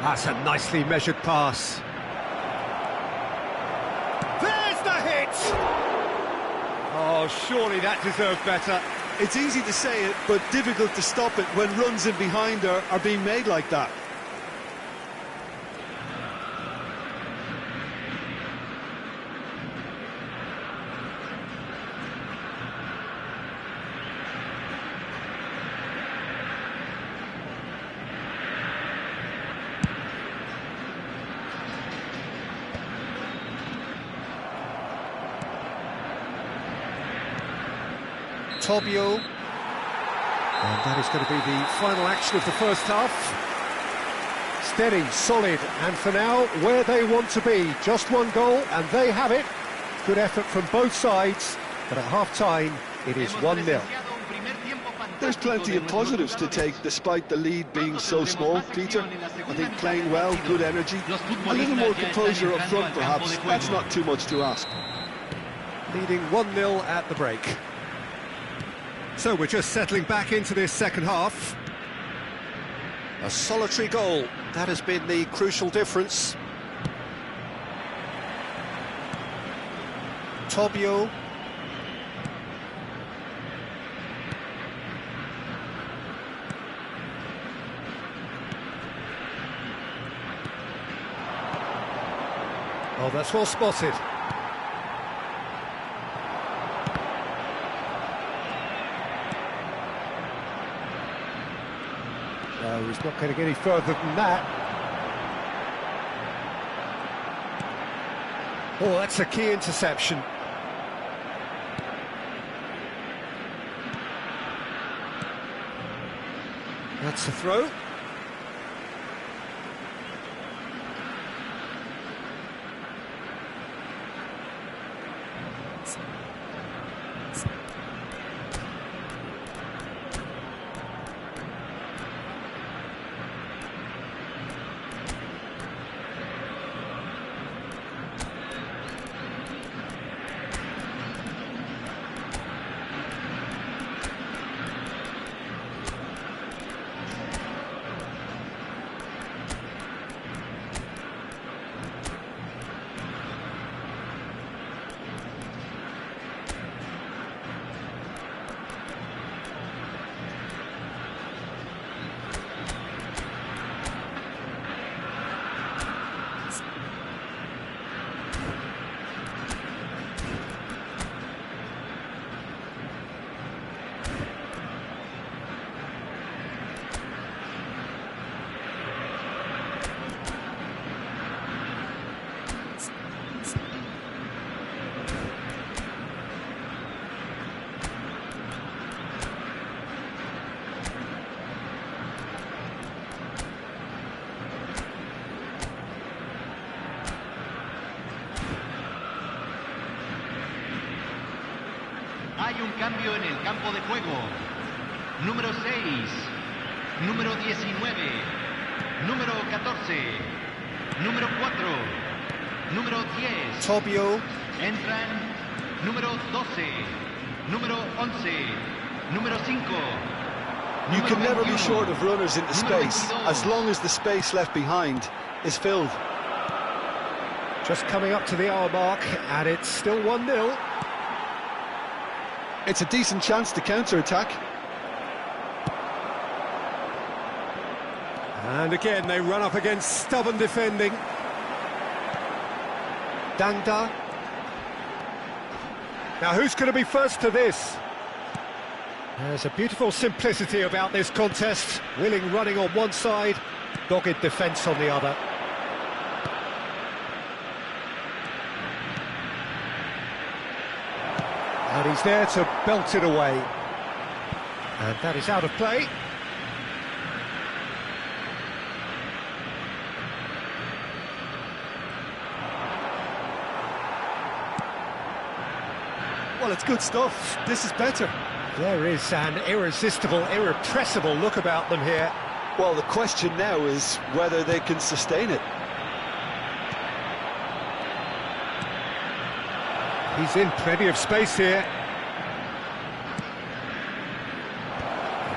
S1: That's a nicely measured pass. There's the hit! Oh, surely that deserved better.
S2: It's easy to say it, but difficult to stop it when runs in behind are being made like that.
S1: Tobio. And that is going to be the final action of the first half. Steady, solid, and for now, where they want to be. Just one goal, and they have it. Good effort from both sides, but at half-time, it is 1-0.
S2: There's plenty of positives to take, despite the lead being so small, Peter. I think playing well, good energy, a little more composure up front, perhaps. That's not too much to ask.
S1: Leading 1-0 at the break. So we're just settling back into this second half. A solitary goal, that has been the crucial difference. Tobio. Oh, that's well spotted. No, he's not going to get any further than that. Oh, that's a key interception. That's a throw.
S3: cambio en el campo de juego. Número 6, número 19, número 14, número 4, número 10.
S2: Tobio.
S3: Entran número 12, número 11, número 5.
S2: You
S3: número
S2: can never be
S3: 21,
S2: short of runners into
S3: número
S2: space,
S3: 22.
S2: as long as the space left behind is filled.
S1: Just coming up to the hour mark, and it's still 1-0.
S2: It's a decent chance to counter-attack.
S1: And again, they run up against stubborn defending. Dangda. Now, who's going to be first to this? There's a beautiful simplicity about this contest. Willing running on one side, dogged defence on the other. And he's there to belt it away. And that is out of play.
S2: Well, it's good stuff. This is better.
S1: There is an irresistible, irrepressible look about them here.
S2: Well, the question now is whether they can sustain it.
S1: He's in plenty of space here.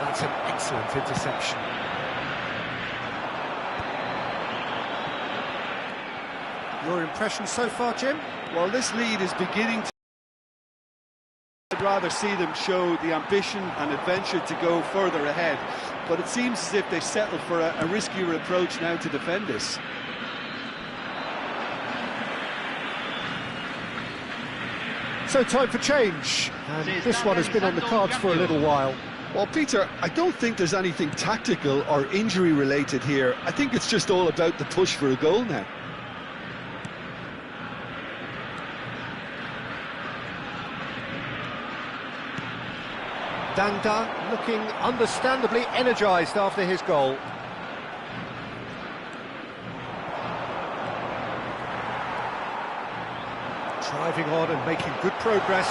S1: That's an excellent interception. Your impression so far, Jim?
S2: Well, this lead is beginning to... I'd rather see them show the ambition and adventure to go further ahead, but it seems as if they settled for a riskier approach now to defend this.
S1: So time for change, and this one has been on the cards for a little while.
S2: Well, Peter, I don't think there's anything tactical or injury related here. I think it's just all about the push for a goal now.
S1: Dangda looking understandably energised after his goal. Driving on and making good progress.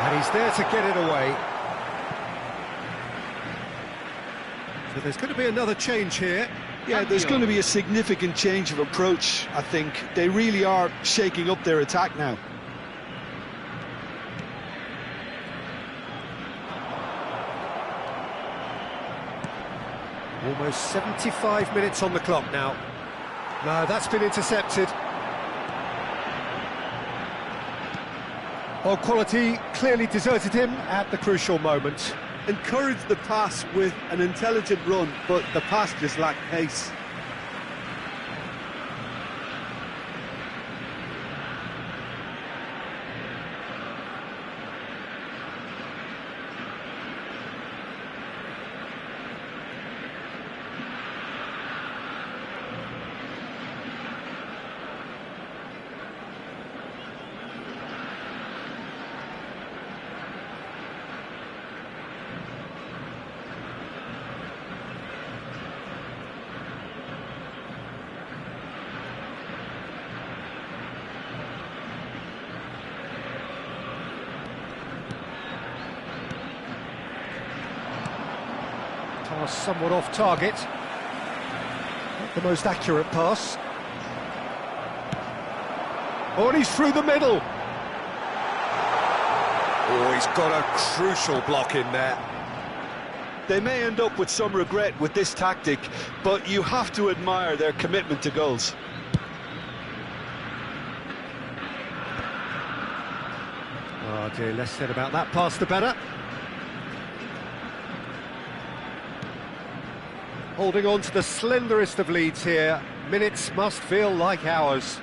S1: And he's there to get it away. So there's going to be another change here.
S2: Yeah, there's going to be a significant change of approach, I think. They really are shaking up their attack now.
S1: Almost 75 minutes on the clock now. No, that's been intercepted. Oh, quality clearly deserted him at the crucial moment.
S2: Encouraged the pass with an intelligent run, but the pass just lacked pace.
S1: Pass somewhat off target. Not the most accurate pass. Oh, and he's through the middle. Oh, he's got a crucial block in there.
S2: They may end up with some regret with this tactic, but you have to admire their commitment to goals.
S1: Oh dear, less said about that pass the better. Holding on to the slenderest of leads here. Minutes must feel like hours.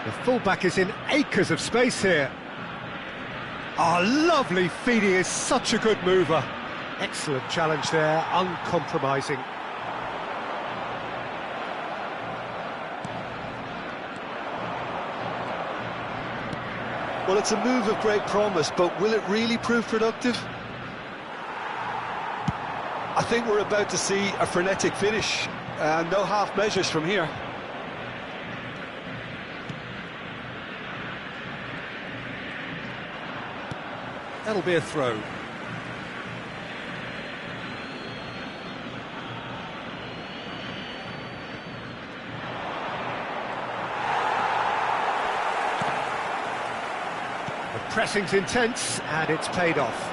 S1: The fullback is in acres of space here. Oh, lovely feed, he is such a good mover. Excellent challenge there, uncompromising.
S2: Well, it's a move of great promise, but will it really prove productive? I think we're about to see a frenetic finish, and no half measures from here.
S1: That'll be a throw. The pressing's intense, and it's paid off.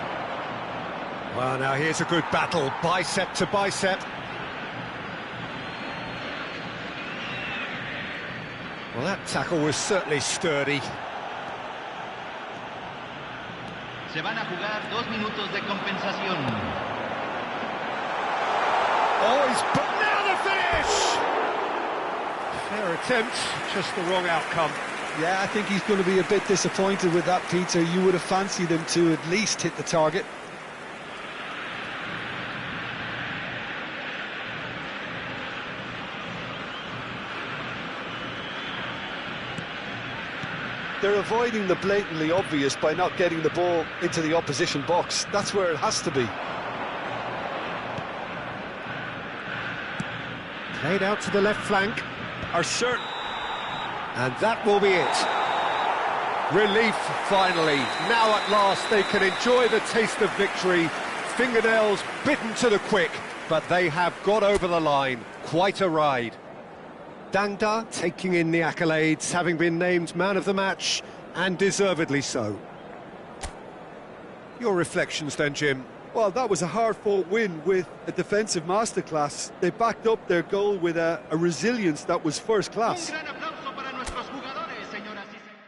S1: Well, now here's a good battle, bicep to bicep. Well, that tackle was certainly sturdy.
S3: Se van a jugar 2 minutos de compensación.
S1: Oh, he's put now the finish! Fair attempt, just the wrong outcome.
S2: Yeah, I think he's going to be a bit disappointed with that, Peter. You would have fancied him to at least hit the target. They're avoiding the blatantly obvious by not getting the ball into the opposition box. That's where it has to be.
S1: Played out to the left flank.
S2: Are certain.
S1: And that will be it. Relief, finally. Now at last they can enjoy the taste of victory. Fingernails bitten to the quick, but they have got over the line. Quite a ride. Dangda taking in the accolades, having been named man of the match, and deservedly so. Your reflections then, Jim?
S2: Well, that was a hard-fought win with a defensive masterclass. They backed up their goal with a resilience that was first class.
S3: Un gran aplauso para nuestros jugadores, señoras y señores.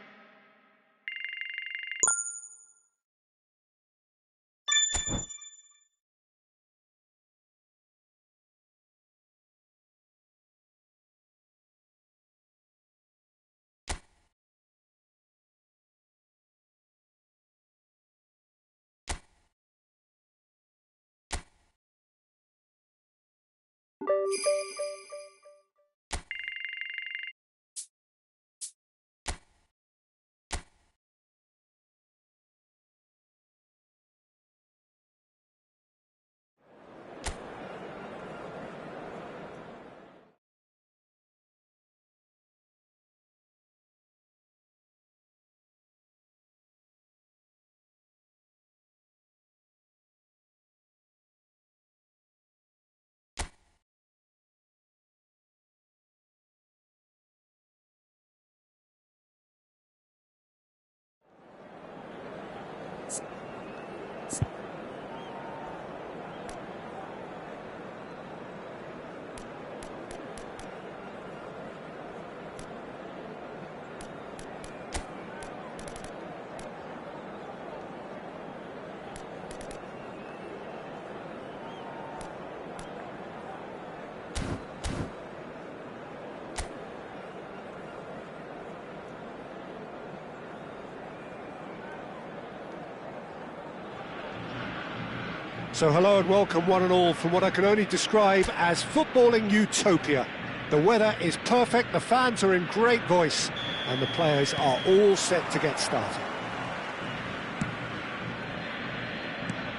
S1: So hello and welcome one and all from what I can only describe as footballing utopia. The weather is perfect, the fans are in great voice, and the players are all set to get started.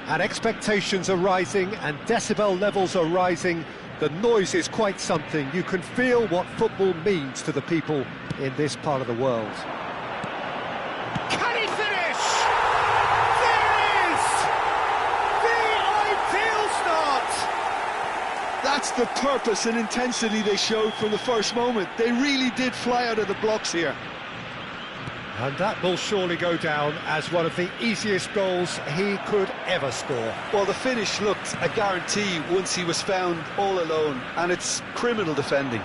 S1: And expectations are rising and decibel levels are rising. The noise is quite something. You can feel what football means to the people in this part of the world. Can he finish? There it is! The ideal start!
S2: That's the purpose and intensity they showed from the first moment. They really did fly out of the blocks here.
S1: And that will surely go down as one of the easiest goals he could ever score.
S2: Well, the finish looked a guarantee once he was found all alone, and it's criminal defending.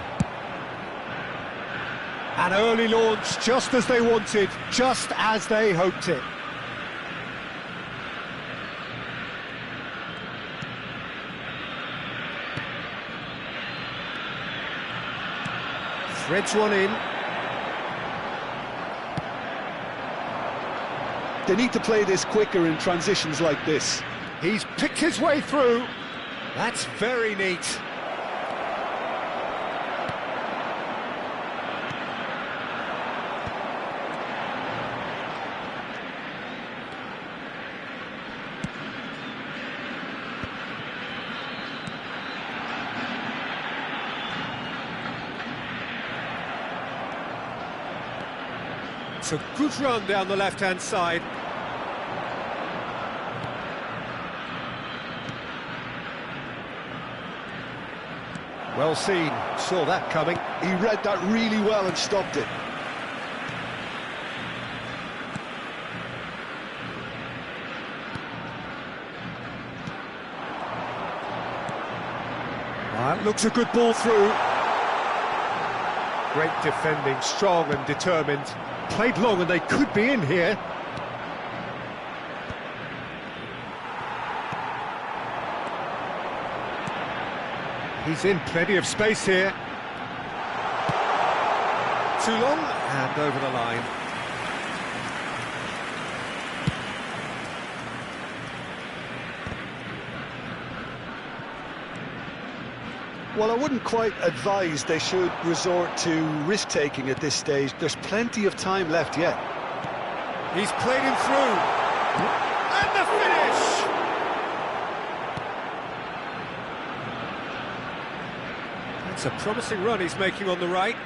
S1: An early launch, just as they wanted, just as they hoped it. Threads one in.
S2: They need to play this quicker in transitions like this.
S1: He's picked his way through. That's very neat. It's a good run down the left-hand side. Well seen, saw that coming.
S2: He read that really well and stopped it.
S1: That looks a good ball through. Great defending, strong and determined. Played long and they could be in here. He's in plenty of space here. Too long and over the line.
S2: Well, I wouldn't quite advise they should resort to risk-taking at this stage. There's plenty of time left yet.
S1: He's played him through. And the finish! That's a promising run he's making on the right.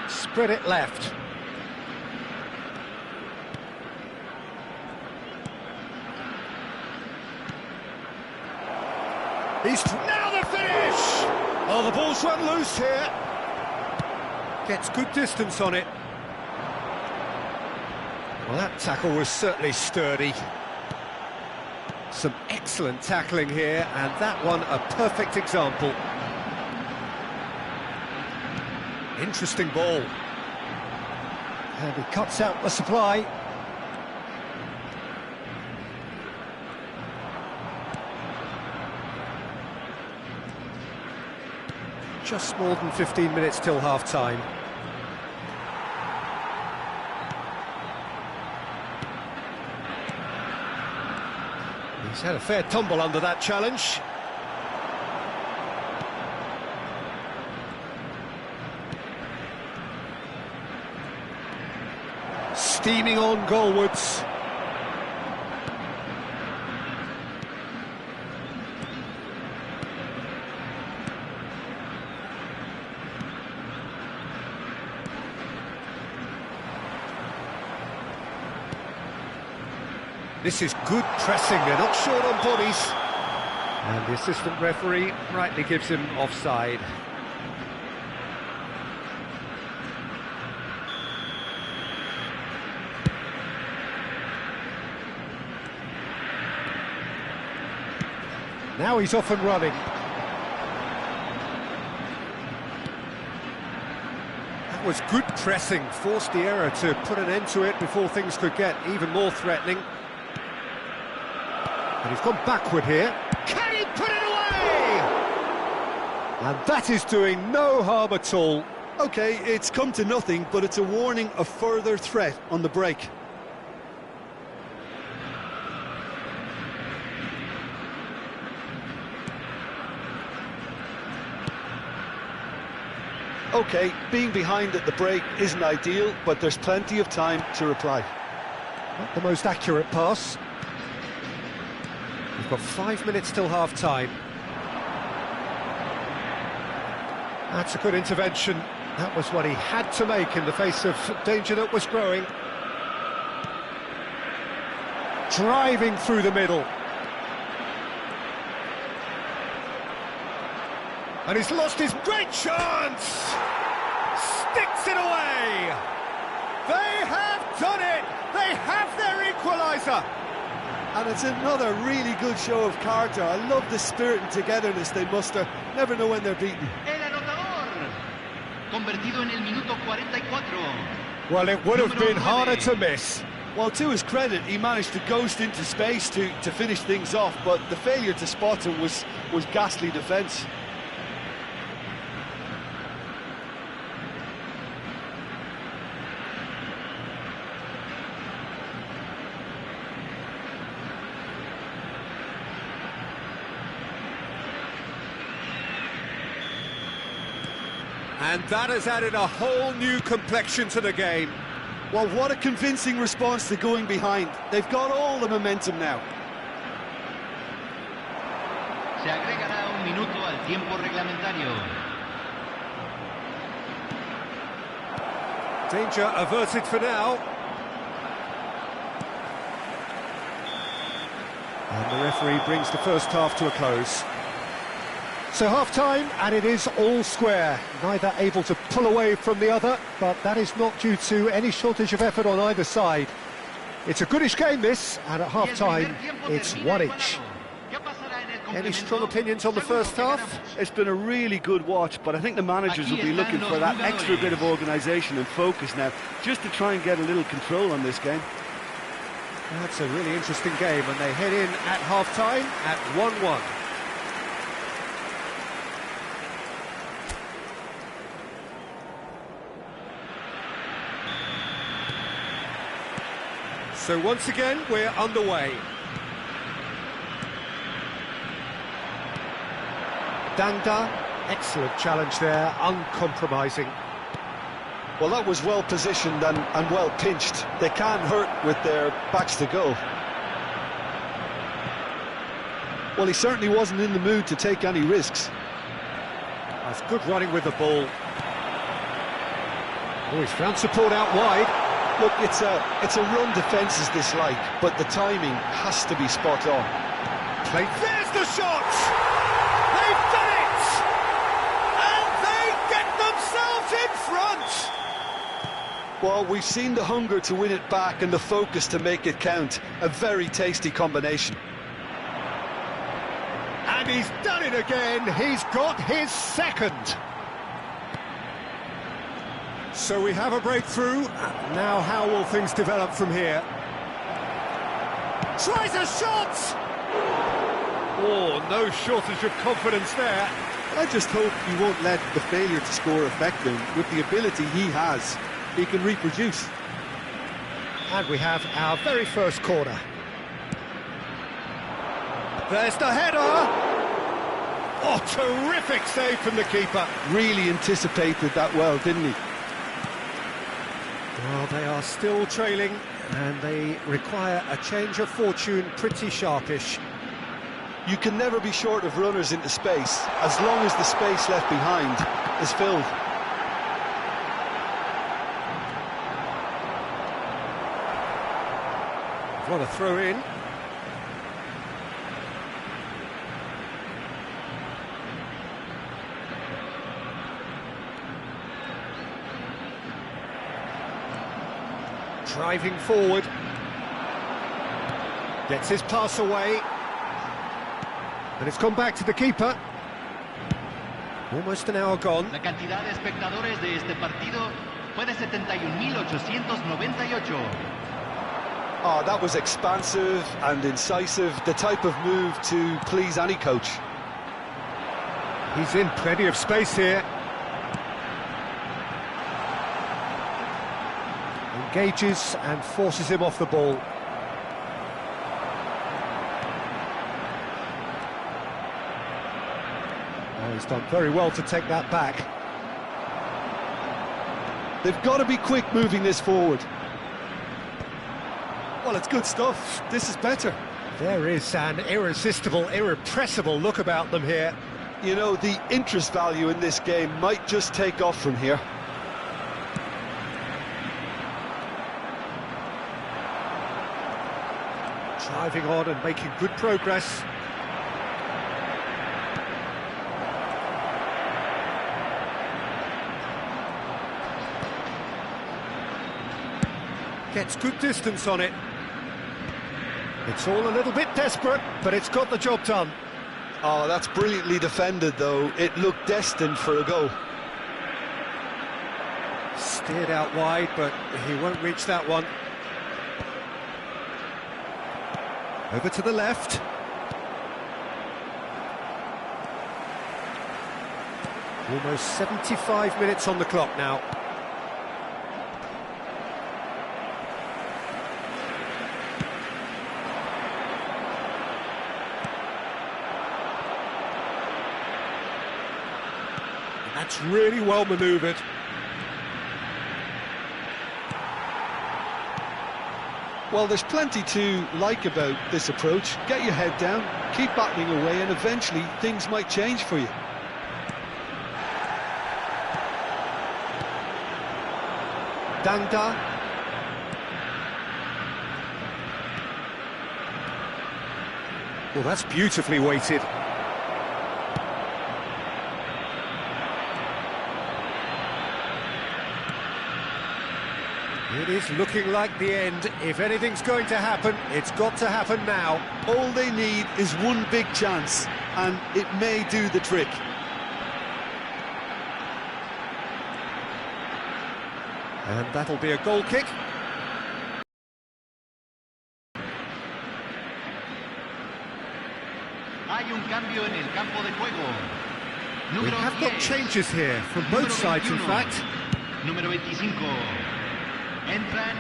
S1: Spread it left. Now the finish! Oh, the ball's run loose here. Gets good distance on it. Well, that tackle was certainly sturdy. Some excellent tackling here, and that one a perfect example. Interesting ball. And he cuts out the supply. Just more than 15 minutes till half-time. He's had a fair tumble under that challenge. Steaming on goalwards. This is good pressing, they're not short on bodies. And the assistant referee rightly gives him offside. Now he's off and running. That was good pressing, forced the error to put an end to it before things could get even more threatening. And he's gone backward here. Can he put it away? And that is doing no harm at all.
S2: OK, it's come to nothing, but it's a warning of further threat on the break. OK, being behind at the break isn't ideal, but there's plenty of time to reply.
S1: Not the most accurate pass. We've got 5 minutes till half-time. That's a good intervention. That was what he had to make in the face of danger that was growing. Driving through the middle. And he's lost his great chance! Sticks it away! They have done it! They have their equaliser!
S2: And it's another really good show of character. I love the spirit and togetherness they muster. Never know when they're beaten.
S3: El anotador, convertido en el minuto 44.
S1: Well, it would have been harder to miss.
S2: Well, to his credit, he managed to ghost into space to finish things off, but the failure to spot him was ghastly defence.
S1: And that has added a whole new complexion to the game.
S2: Well, what a convincing response to going behind. They've got all the momentum now.
S3: Se agregará un minuto al tiempo reglamentario.
S1: Danger averted for now. And the referee brings the first half to a close. So half-time, and it is all square. Neither able to pull away from the other, but that is not due to any shortage of effort on either side. It's a goodish game, this, and at half-time, it's one each. Any strong opinions on the first half?
S2: It's been a really good watch, but I think the managers will be looking for that extra bit of organisation and focus now, just to try and get a little control on this game.
S1: That's a really interesting game, and they head in at half-time at 1-1. So once again, we're underway. Dangda, excellent challenge there, uncompromising.
S2: Well, that was well positioned and well pinched. They can't hurt with their backs to go. Well, he certainly wasn't in the mood to take any risks.
S1: That's good running with the ball. Oh, he's found support out wide.
S2: Look, it's a run defence is this like, but the timing has to be spot on.
S1: Play. There's the shot! They've done it! And they get themselves in front!
S2: Well, we've seen the hunger to win it back and the focus to make it count. A very tasty combination.
S1: And he's done it again. He's got his second. So we have a breakthrough. Now how will things develop from here? Tries a shot! Oh, no shortage of confidence there.
S2: I just hope he won't let the failure to score affect him. With the ability he has, he can reproduce.
S1: And we have our very first corner. There's the header! Oh, terrific save from the keeper.
S2: Really anticipated that well, didn't he?
S1: Well, they are still trailing, and they require a change of fortune pretty sharpish.
S2: You can never be short of runners into space, as long as the space left behind is filled.
S1: What a throw in. Driving forward. Gets his pass away. And it's gone back to the keeper. Almost an hour gone.
S3: La cantidad de espectadores de este partido fue de 71.898.
S2: Oh, that was expansive and incisive, the type of move to please any coach.
S1: He's in plenty of space here. Engages and forces him off the ball. Oh, he's done very well to take that back.
S2: They've got to be quick moving this forward.
S1: Well, it's good stuff. This is better. There is an irresistible, irrepressible look about them here.
S2: You know, the interest value in this game might just take off from here.
S1: Driving on and making good progress. Gets good distance on it. It's all a little bit desperate, but it's got the job done.
S2: Oh, that's brilliantly defended, though. It looked destined for a goal.
S1: Steered out wide, but he won't reach that one. Over to the left. Almost 75 minutes on the clock now. That's really well manoeuvred.
S2: Well, there's plenty to like about this approach. Get your head down, keep battling away, and eventually things might change for you.
S1: Dangda. Well, that's beautifully weighted. It is looking like the end. If anything's going to happen, it's got to happen now.
S2: All they need is one big chance, and it may do the trick.
S1: And that'll be a goal kick.
S3: Hay un cambio en el campo de juego.
S1: We
S3: Número
S1: have got
S3: 10.
S1: changes here from both sides, in
S3: 21.
S1: fact.
S3: Número 25. Entran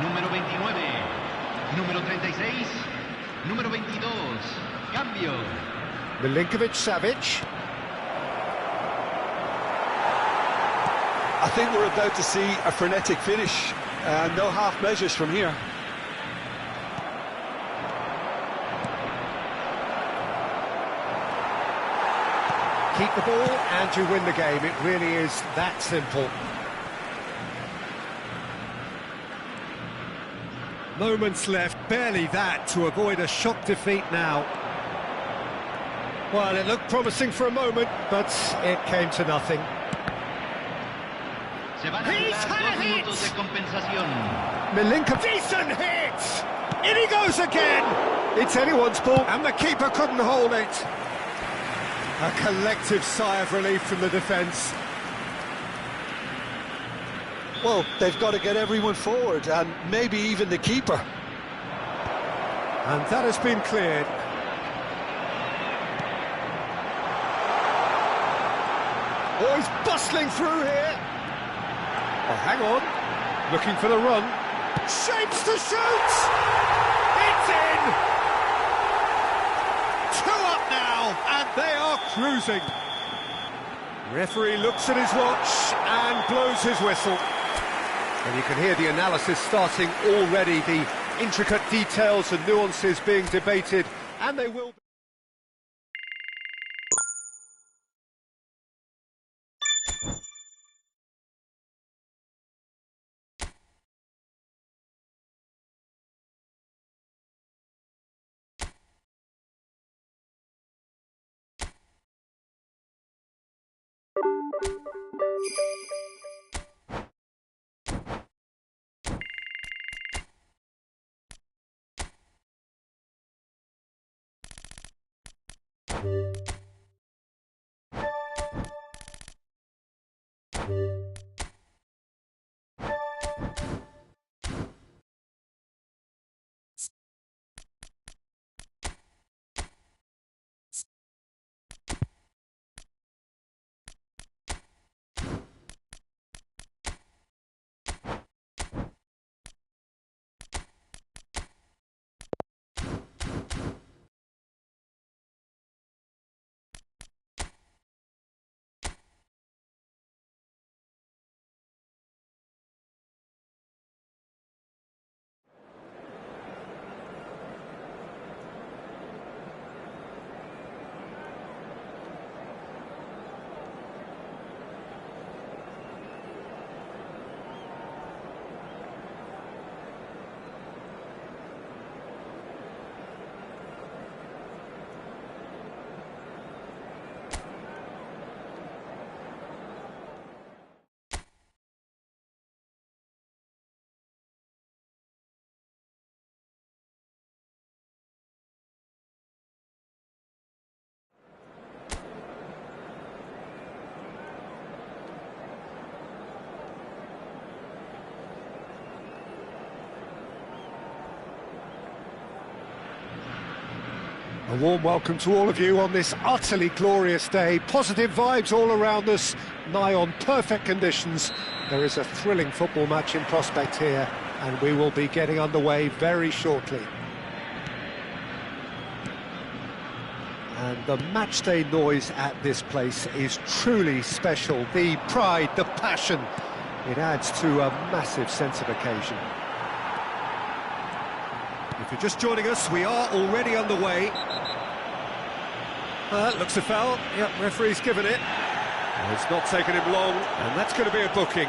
S3: número 29, número 36, número 22. Cambio.
S1: Milinkovic-Savic.
S2: I think we're about to see a frenetic finish. No half measures from here.
S1: Keep the ball and you win the game. It really is that simple. Moments left, barely that, to avoid a shock defeat now. Well, it looked promising for a moment, but it came to nothing.
S3: Se van a
S1: He's
S3: jugar
S1: had a
S3: 2
S1: hit!
S3: minutos de compensación.
S1: Milinkovic, decent hit! In he goes again! It's anyone's ball, and the keeper couldn't hold it. A collective sigh of relief from the defence.
S2: Well, they've got to get everyone forward, and maybe even the keeper.
S1: And that has been cleared. Oh, he's bustling through here. Oh, hang on. Looking for the run. Shapes to shoot! It's in! 2 up now, and they are cruising. Referee looks at his watch and blows his whistle. And you can hear the analysis starting already, the intricate details and nuances being debated, and they will be. A warm welcome to all of you on this utterly glorious day. Positive vibes all around us, nigh on perfect conditions. There is a thrilling football match in prospect here, and we will be getting underway very shortly. And the matchday noise at this place is truly special. The pride, the passion, it adds to a massive sense of occasion. If you're just joining us, we are already underway. Looks a foul. Yep, referee's given it. It's not taken him long, and that's going to be a booking.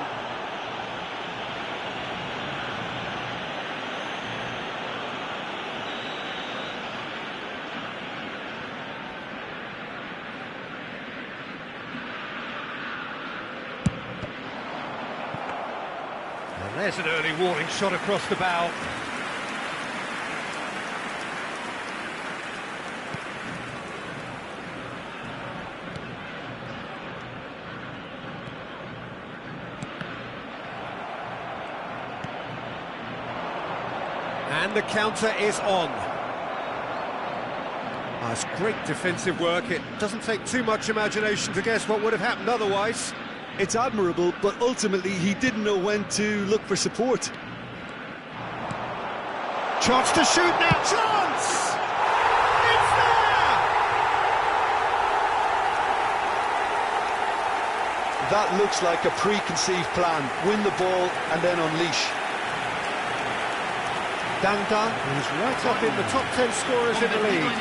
S1: And there's an early warning shot across the bow. And the counter is on. That's great defensive work. It doesn't take too much imagination to guess what would have happened otherwise.
S2: It's admirable, but ultimately he didn't know when to look for support.
S1: Chance to shoot now. Chance! It's there!
S2: That looks like a preconceived plan. Win the ball and then unleash.
S1: Dangda, who's right up in the top 10 scorers in the league.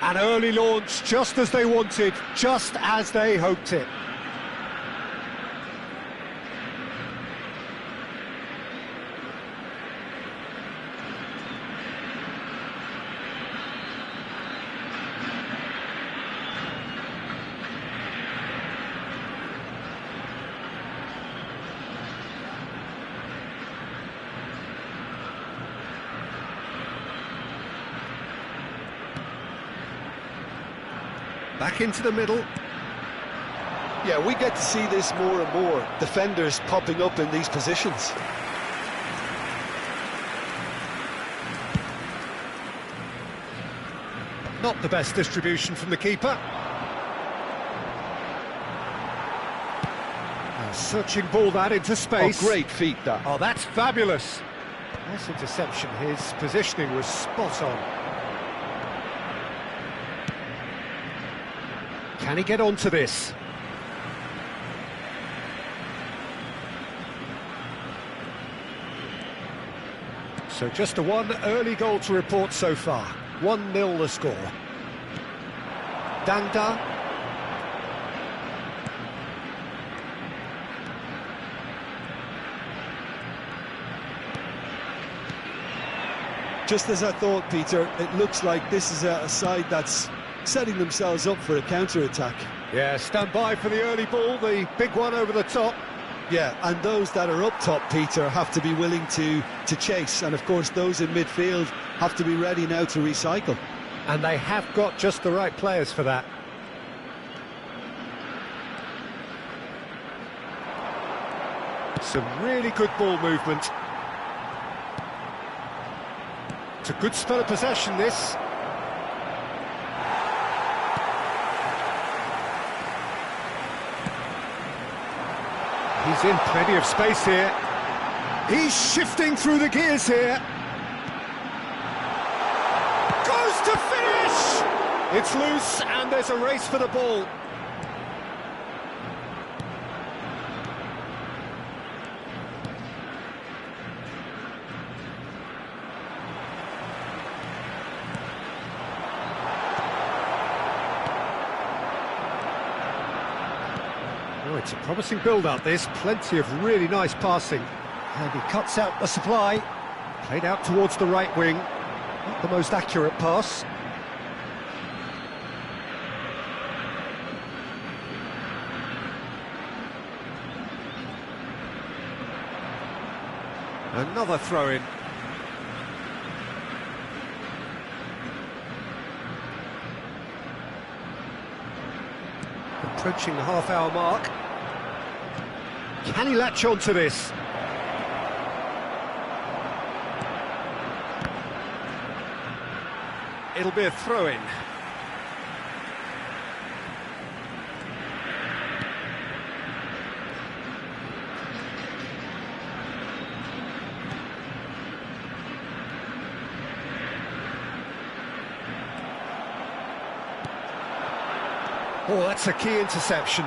S1: An early launch, just as they wanted, just as they hoped it. Back into the middle.
S2: Yeah, we get to see this more and more. Defenders popping up in these positions.
S1: Not the best distribution from the keeper. A searching ball that into space.
S2: Oh, great feat that.
S1: Oh, that's fabulous. Nice interception. His positioning was spot on. Can he get onto this? So just a one early goal to report so far. 1-0 the score. Dangda.
S2: Just as I thought, Peter, it looks like this is a side that's setting themselves up for a counter-attack.
S1: Yeah, stand by for the early ball, the big one over the top.
S2: Yeah, and those that are up top, Peter, have to be willing to chase. And, of course, those in midfield have to be ready now to recycle.
S1: And they have got just the right players for that. Some really good ball movement. It's a good spell of possession, this. He's in plenty of space here. He's shifting through the gears here. Goes to finish! It's loose and there's a race for the ball. Oh, it's a promising build-up, this. Plenty of really nice passing. And he cuts out the supply. Played out towards the right wing. Not the most accurate pass. Another throw-in. approaching the half-hour mark. Can he latch on to this? It'll be a throw-in. Oh, that's a key interception.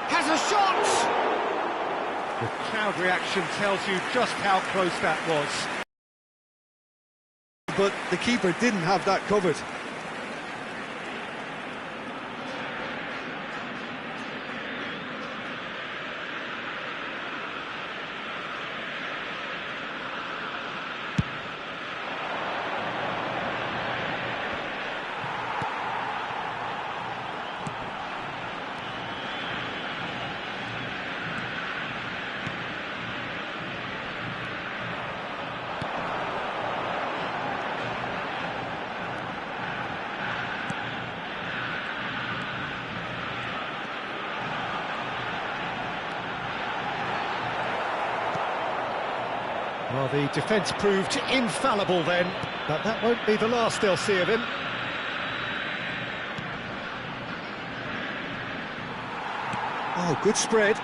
S1: Has a shot! The crowd reaction tells you just how close that was.
S2: But the keeper didn't have that covered.
S1: Well, the defence proved infallible then, but that won't be the last they'll see of him. Oh, good spread.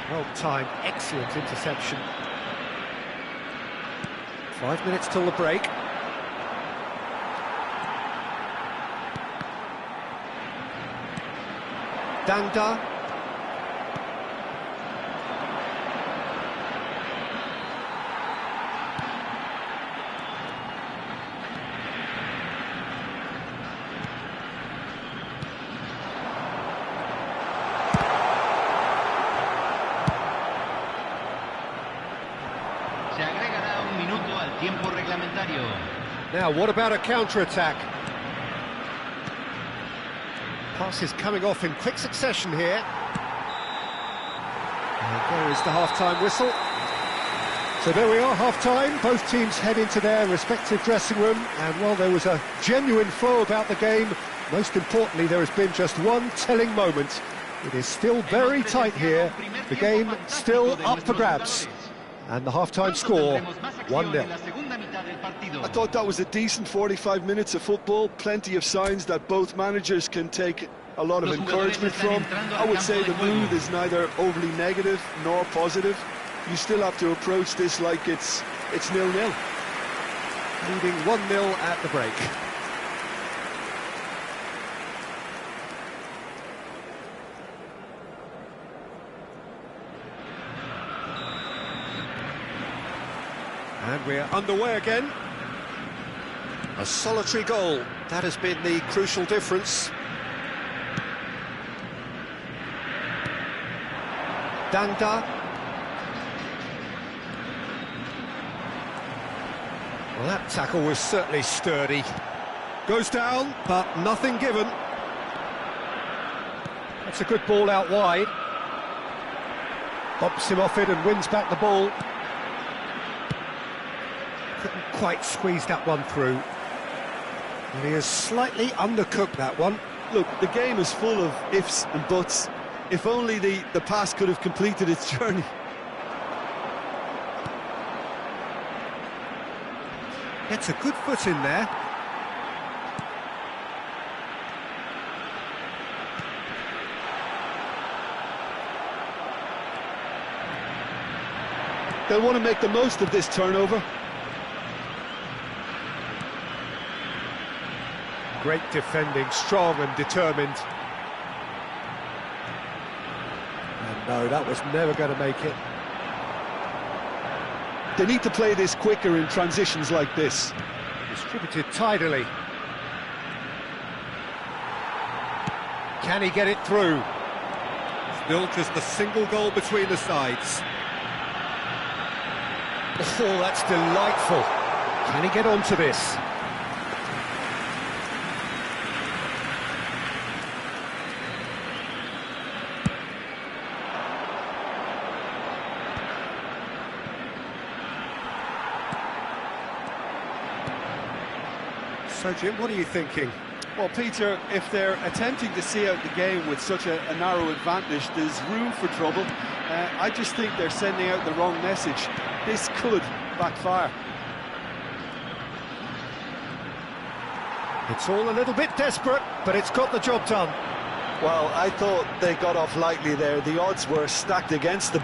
S1: Well timed, excellent interception. 5 minutes till the break. Dangda.
S3: Se agregará un minuto al tiempo reglamentario.
S1: Now, what about a counter-attack? Passes coming off in quick succession here. And there is the half-time whistle. So there we are, half-time. Both teams head into their respective dressing room. And while there was a genuine flow about the game, most importantly, there has been just one telling moment. It is still very tight here. The game still up for grabs. And the half-time score, 1-0.
S2: I thought that was a decent 45 minutes of football. Plenty of signs that both managers can take a lot of encouragement from. I would say the mood is neither overly negative nor positive. You still have to approach this like it's 0-0.
S1: Leading 1-0 at the break. And we're underway again. A solitary goal, that has been the crucial difference. Dangda. Well, that tackle was certainly sturdy. Goes down, but nothing given. That's a good ball out wide. Bumps him off it and wins back the ball. Couldn't quite squeeze that one through. And he has slightly undercooked that one.
S2: Look, the game is full of ifs and buts. If only the pass could have completed its journey.
S1: Gets a good foot in there.
S2: They'll want to make the most of this turnover.
S1: Great defending, strong and determined. And no, that was never going to make it.
S2: They need to play this quicker in transitions like this.
S1: Distributed tidily. Can he get it through? Still just a single goal between the sides. Oh, that's delightful. Can he get onto this? So, Jim, what are you thinking?
S2: Well, Peter, if they're attempting to see out the game with such a narrow advantage, there's room for trouble. I just think they're sending out the wrong message. This could backfire.
S1: It's all a little bit desperate, but it's got the job done.
S2: Well, I thought they got off lightly there. The odds were stacked against them.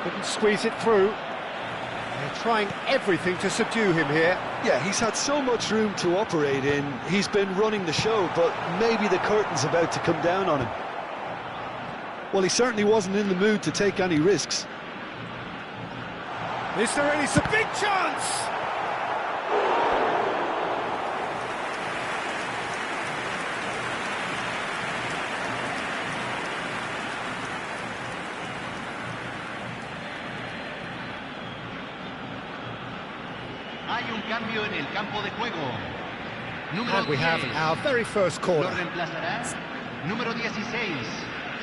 S1: Couldn't squeeze it through. They're trying everything to subdue him here.
S2: Yeah, he's had so much room to operate in. He's been running the show, but maybe the curtain's about to come down on him. Well, he certainly wasn't in the mood to take any risks.
S1: Is there any big chance?
S3: Hay un cambio en el campo de juego.
S1: And we have our very first
S3: Lo
S1: corner.
S3: reemplazará número 16.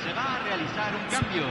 S3: Se va a realizar un cambio.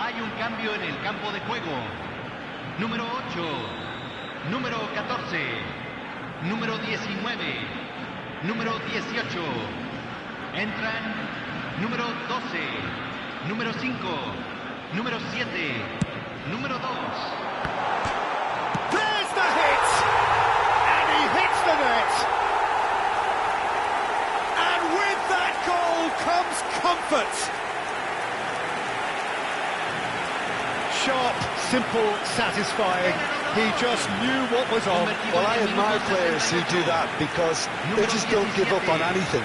S3: Hay un cambio en el campo de juego. Número 8, número 14, número 19, número 18. Entran número 12, número 5, número 7, número 2.
S1: There's the hit! And he hits the net! And with that goal comes comfort! Sharp, simple, satisfying. He just knew what was on.
S2: Well, I admire players who do that because they just don't give up on anything.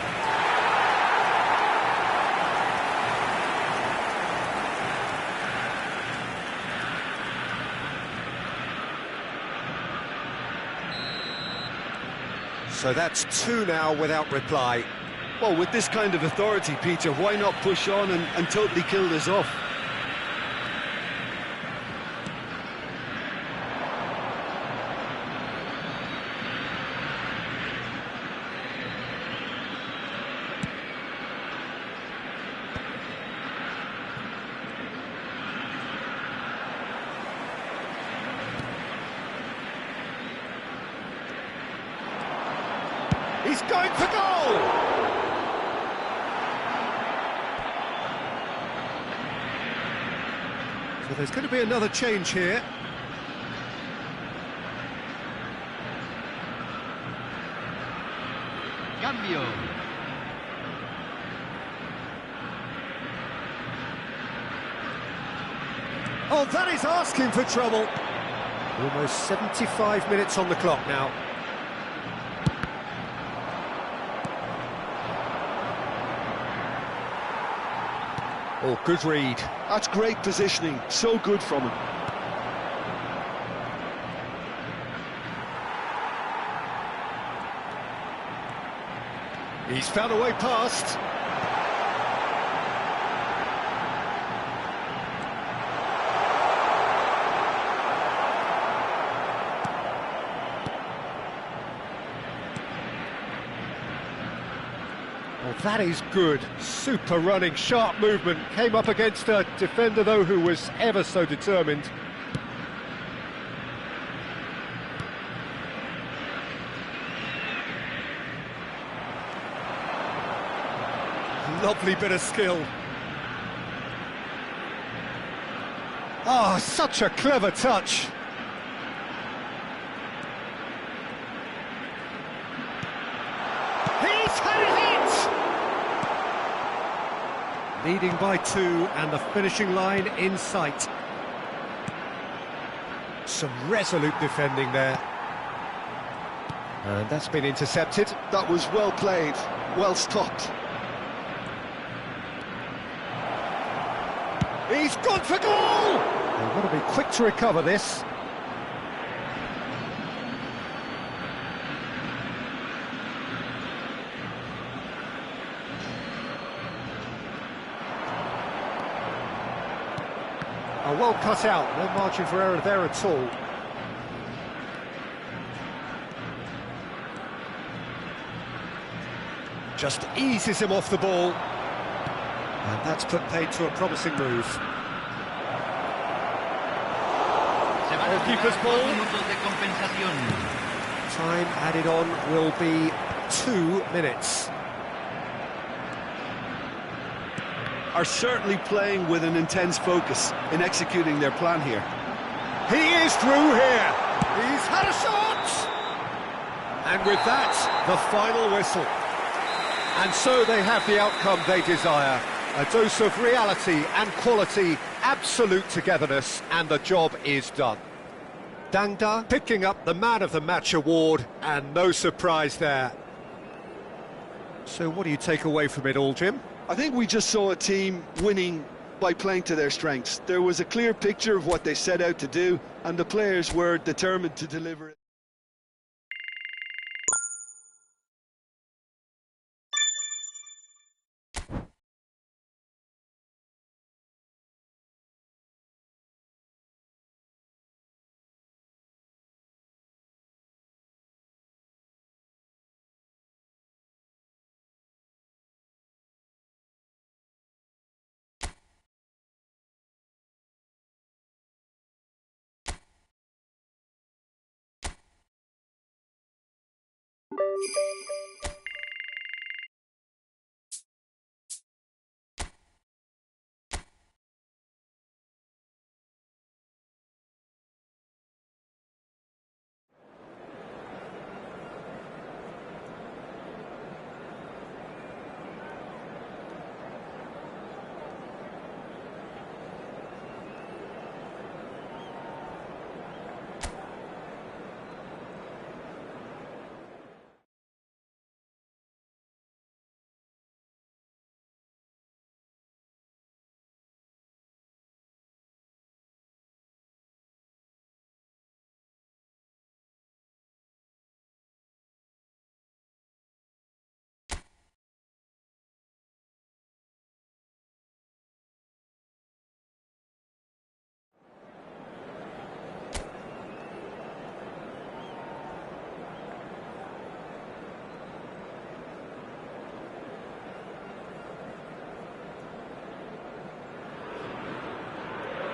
S1: So that's 2 now without reply.
S2: Well, with this kind of authority, Peter, why not push on and totally kill this off?
S1: He's going for goal! So there's going to be another change here.
S3: Cambio.
S1: Oh, that is asking for trouble. Almost 75 minutes on the clock now. Oh, good read.
S2: That's great positioning. So good from him.
S1: He's found a way past. Well, that is good. Super running, sharp movement. Came up against a defender, though, who was ever so determined. Lovely bit of skill. Oh, such a clever touch. He's had a hit! Leading by 2 and the finishing line in sight. Some resolute defending there. And that's been intercepted.
S2: That was well played, well stopped.
S1: He's gone for goal! They've got to be quick to recover this. Oh, well cut out, no margin for error there at all. Just eases him off the ball. And that's put paid to a promising move. Goalkeeper's ball. Time added on will be 2 minutes.
S2: Are certainly playing with an intense focus in executing their plan here.
S1: He is through here. He's had a shot! And with that, the final whistle. And so they have the outcome they desire. A dose of reality and quality, absolute togetherness, and the job is done. Dangda picking up the Man of the Match award, and no surprise there. So what do you take away from it all, Jim?
S2: I think we just saw a team winning by playing to their strengths. There was a clear picture of what they set out to do, and the players were determined to deliver it.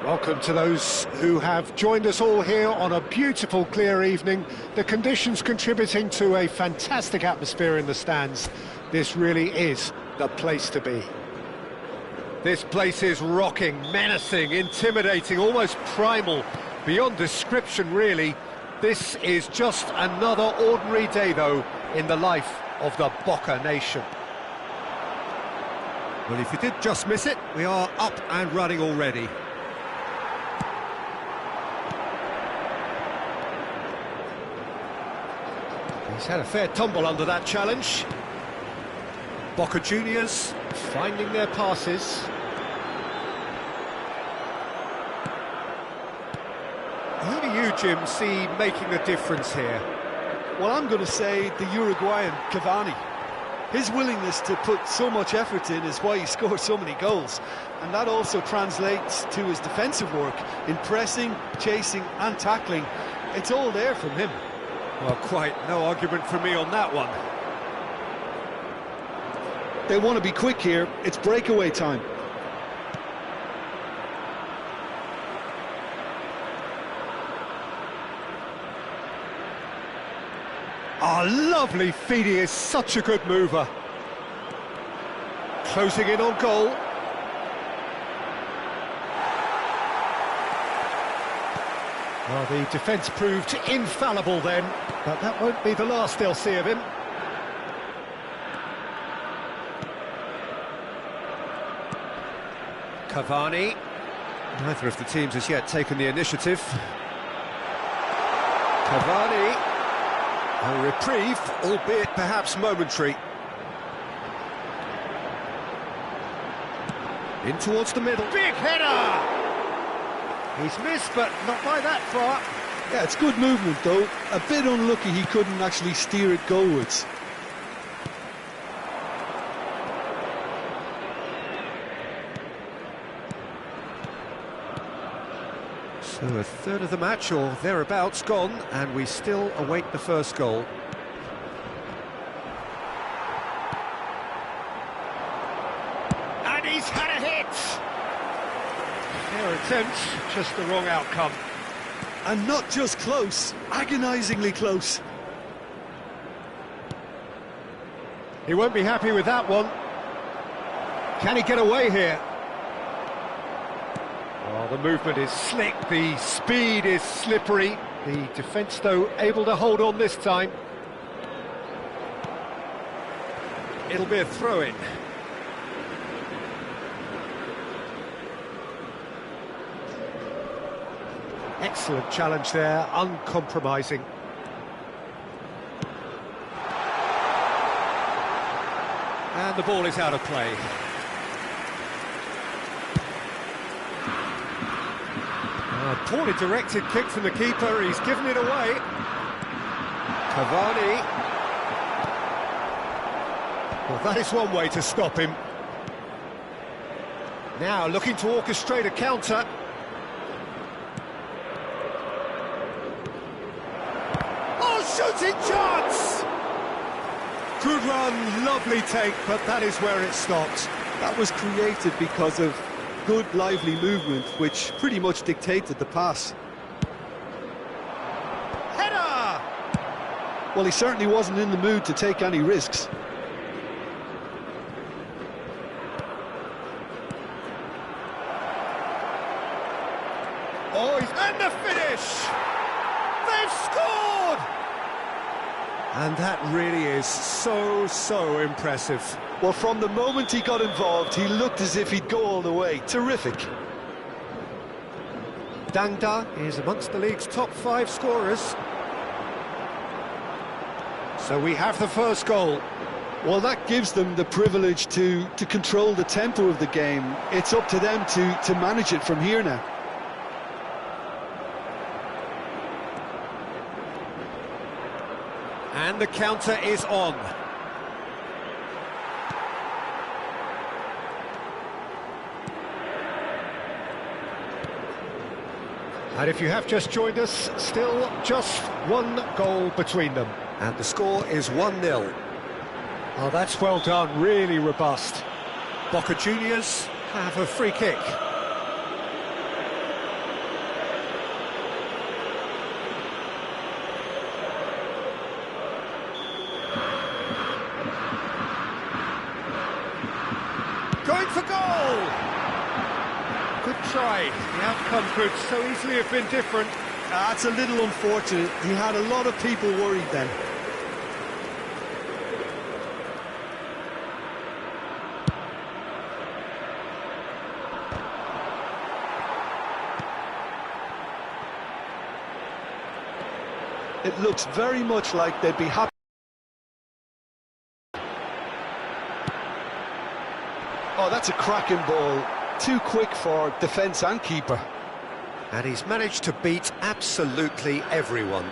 S1: Welcome to those who have joined us all here on a beautiful, clear evening. The conditions contributing to a fantastic atmosphere in the stands. This really is the place to be. This place is rocking, menacing, intimidating, almost primal, beyond description, really. This is just another ordinary day, though, in the life of the Boca Nation. Well, if you did just miss it, we are up and running already. He's had a fair tumble under that challenge. Boca Juniors finding their passes. Who do you, Jim, see making a difference here?
S2: Well, I'm going to say the Uruguayan Cavani. His willingness to put so much effort in is why he scored so many goals. And that also translates to his defensive work in pressing, chasing and tackling. It's all there from him.
S1: Well, quite no argument from me on that one.
S2: They want to be quick here. It's breakaway time.
S1: Oh, lovely feed. He is such a good mover. Closing in on goal. Well, the defence proved infallible then, but that won't be the last they'll see of him. Cavani. Neither of the teams has yet taken the initiative. Cavani. A reprieve, albeit perhaps momentary. In towards the middle. Big header! He's missed, but not by that far.
S2: Yeah, it's good movement, though. A bit unlucky he couldn't actually steer it goalwards.
S1: So a third of the match, or thereabouts, gone, and we still await the first goal. And he's had a hit! Fair attempt, just the wrong outcome.
S2: And not just close, agonisingly close.
S1: He won't be happy with that one. Can he get away here? Oh, the movement is slick, the speed is slippery. The defence, though, able to hold on this time. It'll be a throw-in. Excellent challenge there, uncompromising. And the ball is out of play. Poorly directed kick from the keeper, he's given it away. Cavani. Well, that is one way to stop him. Now looking to orchestrate a counter. Shooting chance! Good run, lovely take, but that is where it stopped.
S2: That was created because of good, lively movement, which pretty much dictated the pass.
S1: Header!
S2: Well, he certainly wasn't in the mood to take any risks.
S1: Oh, and the finish! They've scored! And that really is so impressive.
S2: Well, from the moment he got involved, he looked as if he'd go all the way. Terrific.
S1: Dangda is amongst the league's top 5 scorers. So we have the first goal.
S2: Well, that gives them the privilege to control the tempo of the game. It's up to them to manage it from here now.
S1: And the counter is on. And if you have just joined us, still just one goal between them. And the score is 1-0. Oh, that's well done, really robust. Boca Juniors have a free kick. Going for goal! Good try. The outcome could so easily have been different.
S2: That's a little unfortunate. He had a lot of people worried then. It looks very much like they'd be happy. Oh, that's a cracking ball. Too quick for defence and keeper.
S1: And he's managed to beat absolutely everyone.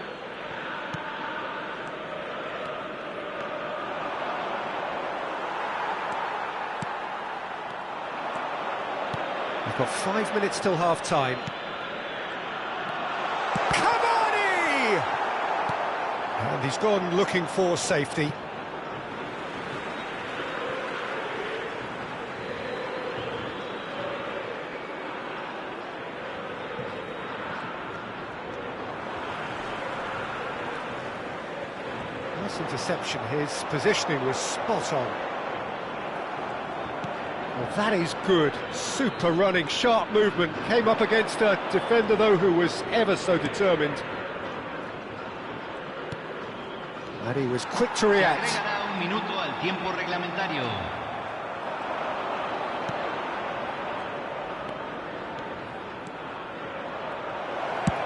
S1: We've got 5 minutes till half-time. Cavani! And he's gone looking for safety. Interception, his positioning was spot on. Well, that is good, super running, sharp movement, came up against a defender though who was ever so determined. And he was quick to react.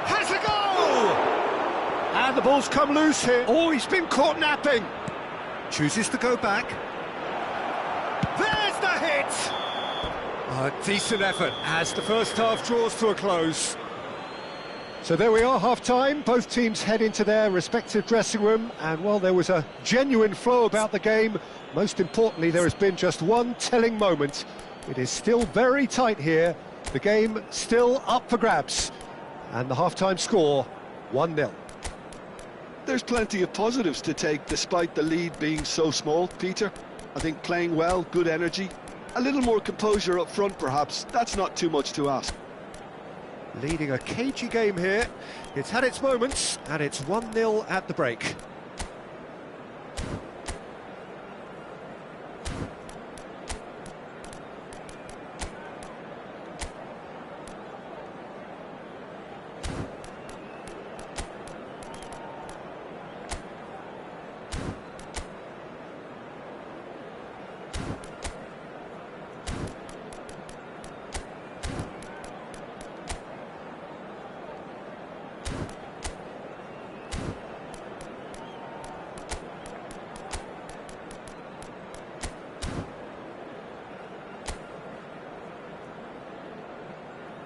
S1: Has a goal! And the ball's come loose here. Oh, he's been caught napping. Chooses to go back. There's the hit! A decent effort as the first half draws to a close. So there we are, half-time. Both teams head into their respective dressing room, and while there was a genuine flow about the game, most importantly, there has been just one telling moment. It is still very tight here. The game still up for grabs. And the half-time score, 1-0.
S2: There's plenty of positives to take despite the lead being so small, Peter. I think playing well, good energy. A little more composure up front, perhaps. That's not too much to ask.
S1: Leading a cagey game here. It's had its moments, and it's 1-0 at the break.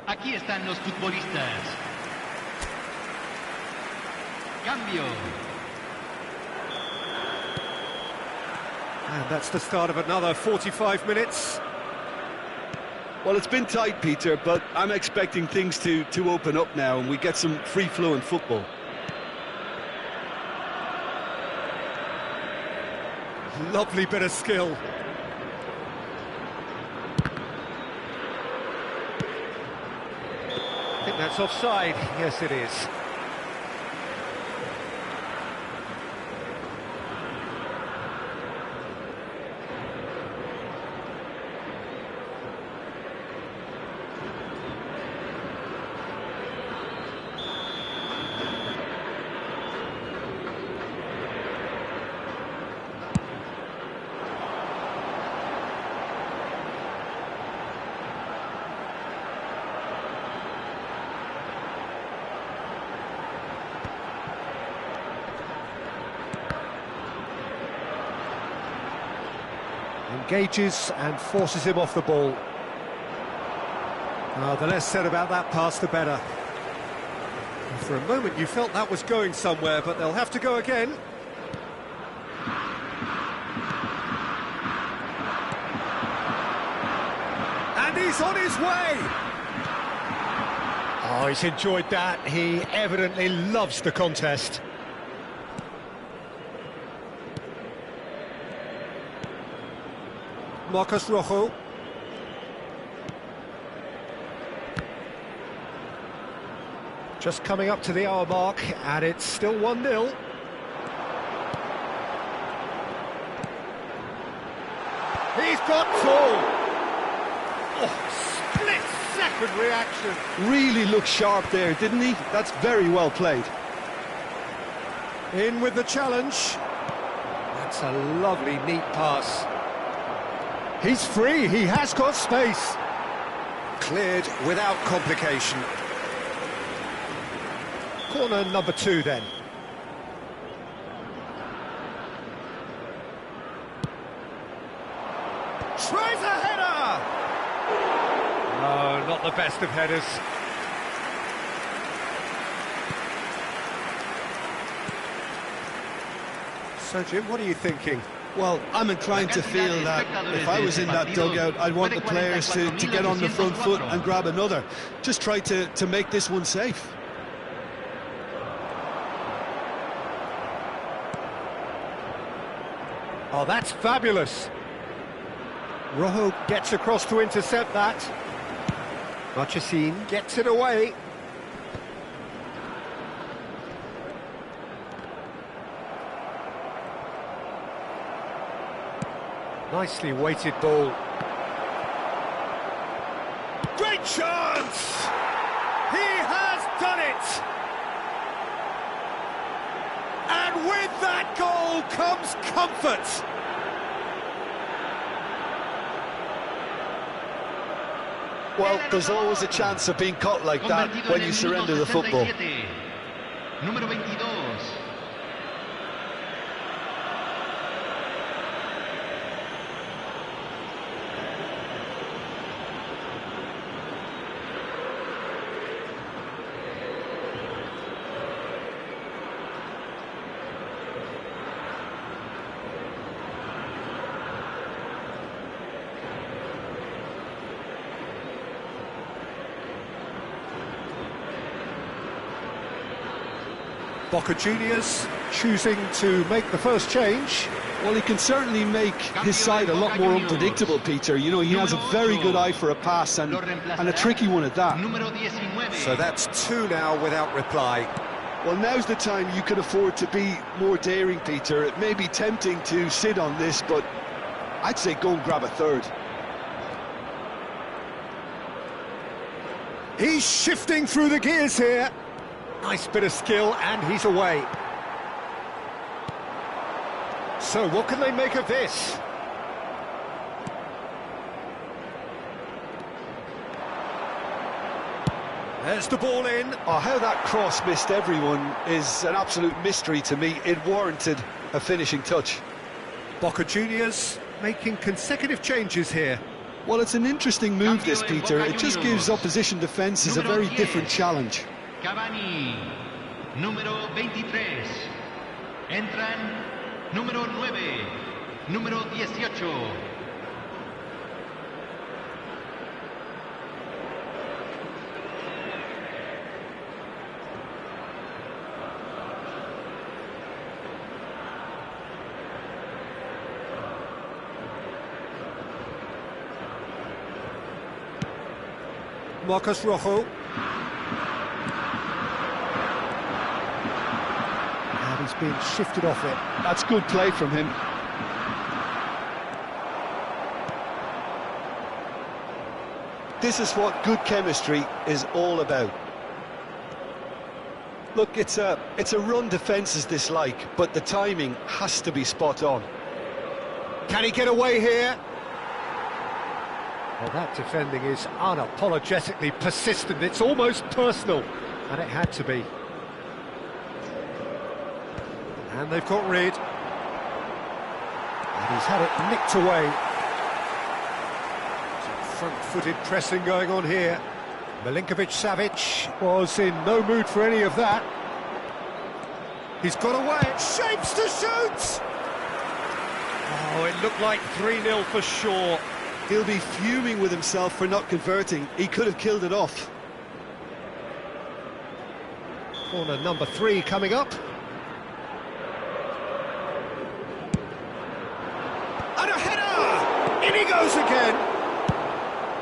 S3: Aquí están los futbolistas. Cambio.
S1: And that's the start of another 45 minutes.
S2: Well, it's been tight, Peter, but I'm expecting things to open up now and we get some free-flowing football.
S1: Lovely bit of skill. I think that's offside. Yes, it is. Engages and forces him off the ball. Oh, the less said about that pass, the better. For a moment you felt that was going somewhere, but they'll have to go again. And he's on his way! Oh, he's enjoyed that. He evidently loves the contest. Marcos Rojo. Just coming up to the hour mark, and it's still 1-0. He's got full. Oh, split-second reaction.
S2: Really looked sharp there, didn't he? That's very well played.
S1: In with the challenge. That's a lovely, neat pass. He's free, he has got space. Cleared without complication. Corner number 2 then. Tries a header! Oh, not the best of headers. So, Jim, what are you thinking?
S2: Well, I'm inclined to feel that if I was in that dugout, I'd want the players to get on the front foot and grab another. Just try to make this one safe.
S1: Oh, that's fabulous. Rojo gets across to intercept that. Marchesín gets it away. Nicely weighted ball. Great chance! He has done it! And with that goal comes comfort!
S2: Well, there's always a chance of being caught like that when you surrender the football.
S3: Número 22.
S1: Boca Juniors choosing to make the first change.
S2: Well, he can certainly make his side a lot more unpredictable, Peter. You know, he has a very good eye for a pass and a tricky one at that.
S1: So that's two now without reply.
S2: Well, now's the time you can afford to be more daring, Peter. It may be tempting to sit on this, but I'd say go and grab a third.
S1: He's shifting through the gears here. Nice bit of skill, and he's away. So what can they make of this? There's the ball in.
S2: Oh, how that cross missed everyone is an absolute mystery to me. It warranted a finishing touch.
S1: Boca Juniors making consecutive changes here.
S2: Well, it's an interesting move, this, Peter. It just gives opposition defences a very different challenge.
S3: Cavani, número 23. Entran número 9, número 18.
S1: Marcos Rojo. And he's been shifted off it.
S2: That's good play from him. This is what good chemistry is all about. Look, it's a run defence's dislike, but the timing has to be spot on.
S1: Can he get away here? Well, that defending is unapologetically persistent. It's almost personal, and it had to be. And they've got rid. And he's had it nicked away. Some front-footed pressing going on here. Milinkovic-Savic was in no mood for any of that. He's got away. Shapes to shoot! Oh, it looked like 3-0 for sure.
S2: He'll be fuming with himself for not converting. He could have killed it off.
S1: Corner number 3 coming up. And a header! In he goes again!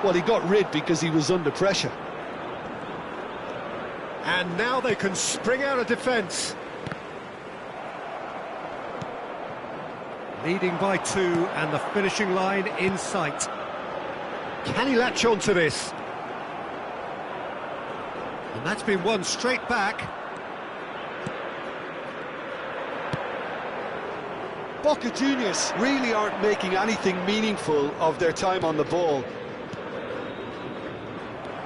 S2: Well, he got rid because he was under pressure.
S1: And now they can spring out of defence. Leading by 2 and the finishing line in sight. Can he latch on to this? And that's been won straight back.
S2: Boca Juniors really aren't making anything meaningful of their time on the ball.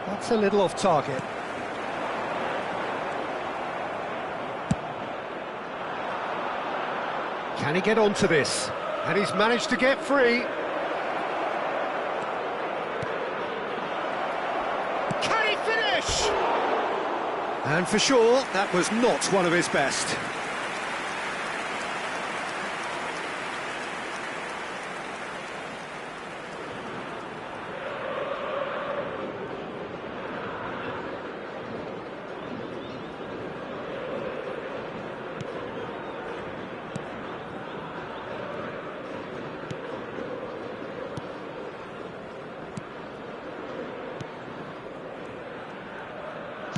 S1: That's a little off target. Can he get onto this? And he's managed to get free. Can he finish? And for sure, that was not one of his best.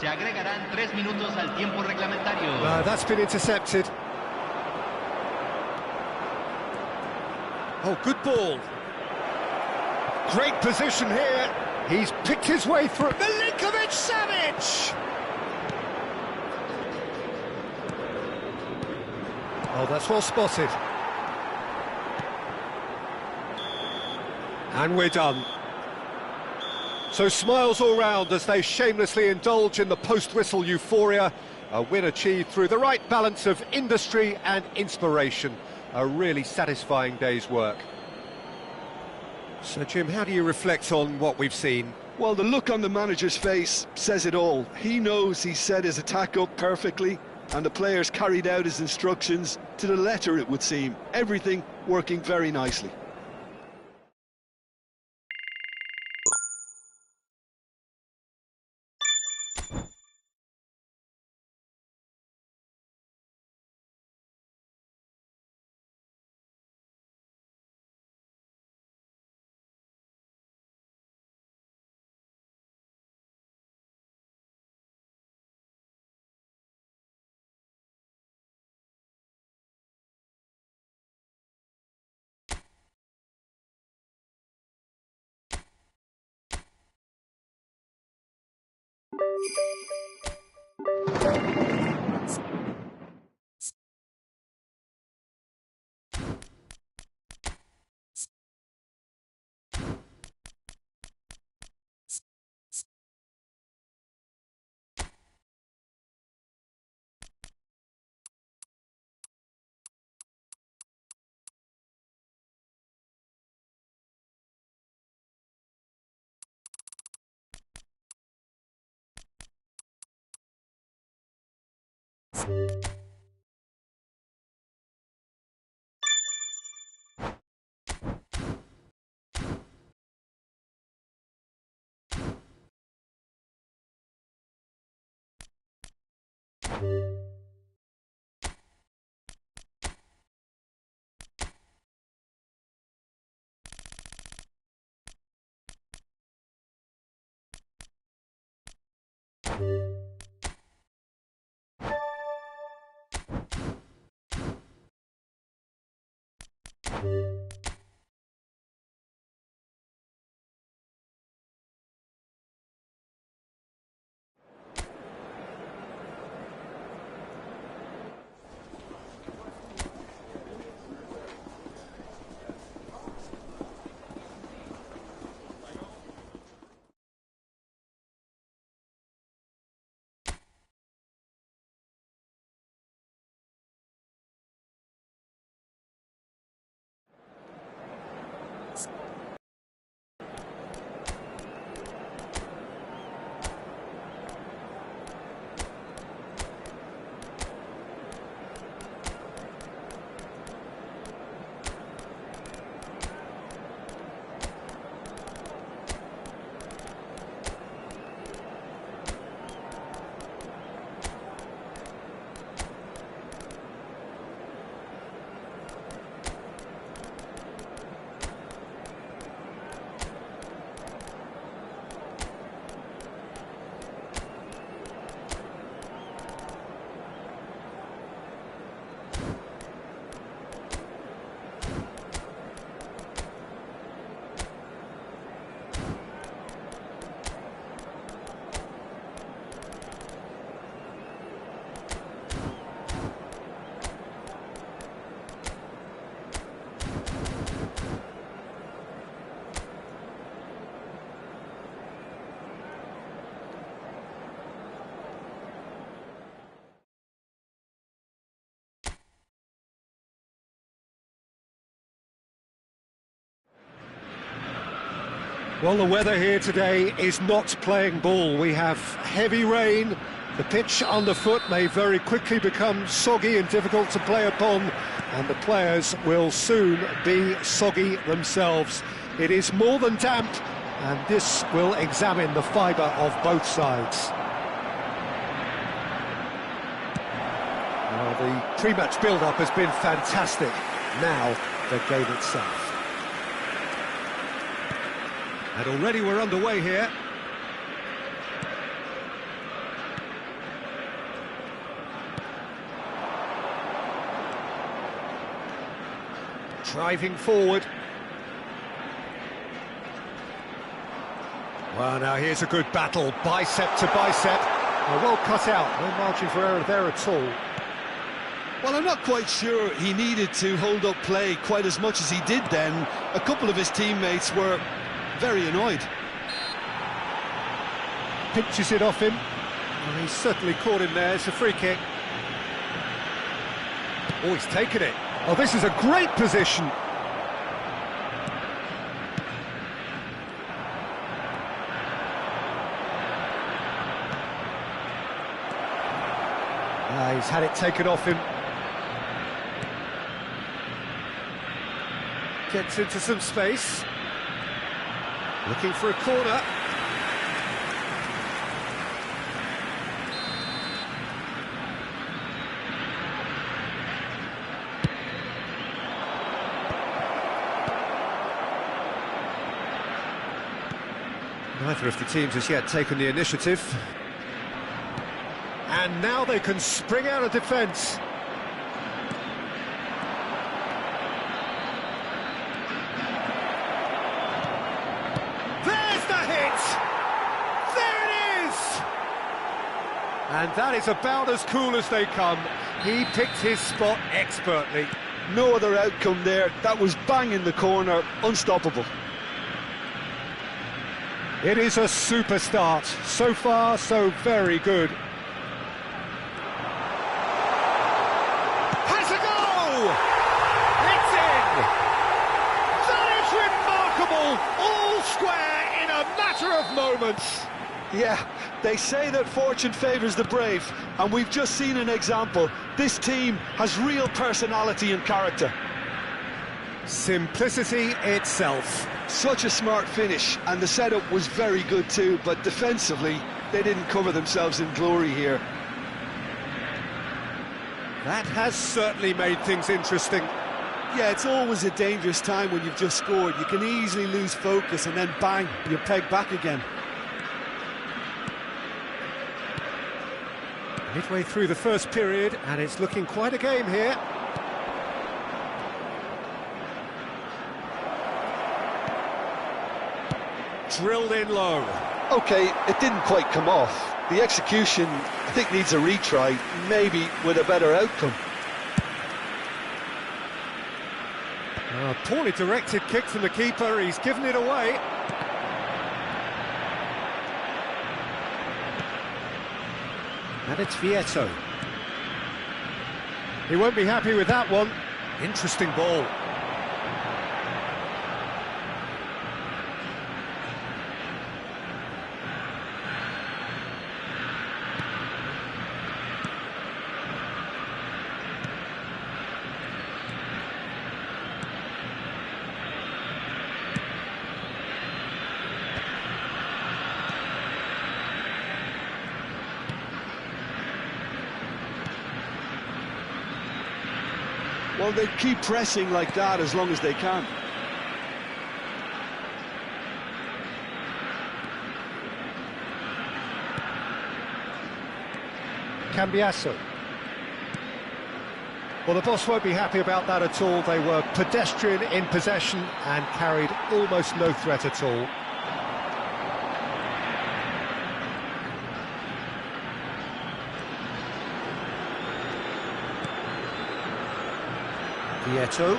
S3: Se agregarán 3 minutos al tiempo reglamentario.
S1: That's been intercepted. Oh, good ball. Great position here. He's picked his way through. Milinkovic-Savic! Oh, that's well spotted. And we're done. So smiles all round as they shamelessly indulge in the post-whistle euphoria. A win achieved through the right balance of industry and inspiration. A really satisfying day's work. So, Jim, how do you reflect on what we've seen?
S2: Well, the look on the manager's face says it all. He knows he set his attack up perfectly, and the players carried out his instructions to the letter, it would seem. Everything working very nicely.
S1: Well, the weather here today is not playing ball. We have heavy rain. The pitch underfoot may very quickly become soggy and difficult to play upon, and the players will soon be soggy themselves. It is more than damp, and this will examine the fibre of both sides. Well, the pre-match build-up has been fantastic. Now, the game itself. And already we're underway here. Driving forward. Well, now here's a good battle, bicep to bicep. Well cut out, no margin for error there at all.
S2: Well, I'm not quite sure he needed to hold up play quite as much as he did then. A couple of his teammates were very annoyed.
S1: Pinches it off him. Well, he's certainly caught him there. It's a free kick. Oh, he's taken it. Oh, this is a great position. He's had it taken off him. Gets into some space. Looking for a corner. Neither of the teams has yet taken the initiative. And now they can spring out of defence. And that is about as cool as they come. He picked his spot expertly.
S2: No other outcome there. That was bang in the corner, unstoppable.
S1: It is a super start. So far, so very good. Has a goal! It's in! That is remarkable! All square in a matter of moments.
S2: Yeah, they say that fortune favours the brave, and we've just seen an example. This team has real personality and character.
S1: Simplicity itself.
S2: Such a smart finish, and the setup was very good too, but defensively, they didn't cover themselves in glory here.
S1: That has certainly made things interesting.
S2: Yeah, it's always a dangerous time when you've just scored. You can easily lose focus and then bang, you're pegged back again.
S1: Midway through the first period, and it's looking quite a game here. Drilled in low.
S2: OK, it didn't quite come off. The execution, I think, needs a retry, maybe with a better outcome.
S1: A poorly directed kick from the keeper, he's given it away. And it's Vieto. He won't be happy with that one. Interesting ball.
S2: Well, they keep pressing like that as long as they can.
S1: Cambiasso. Well, the boss won't be happy about that at all. They were pedestrian in possession and carried almost no threat at all. Vieto.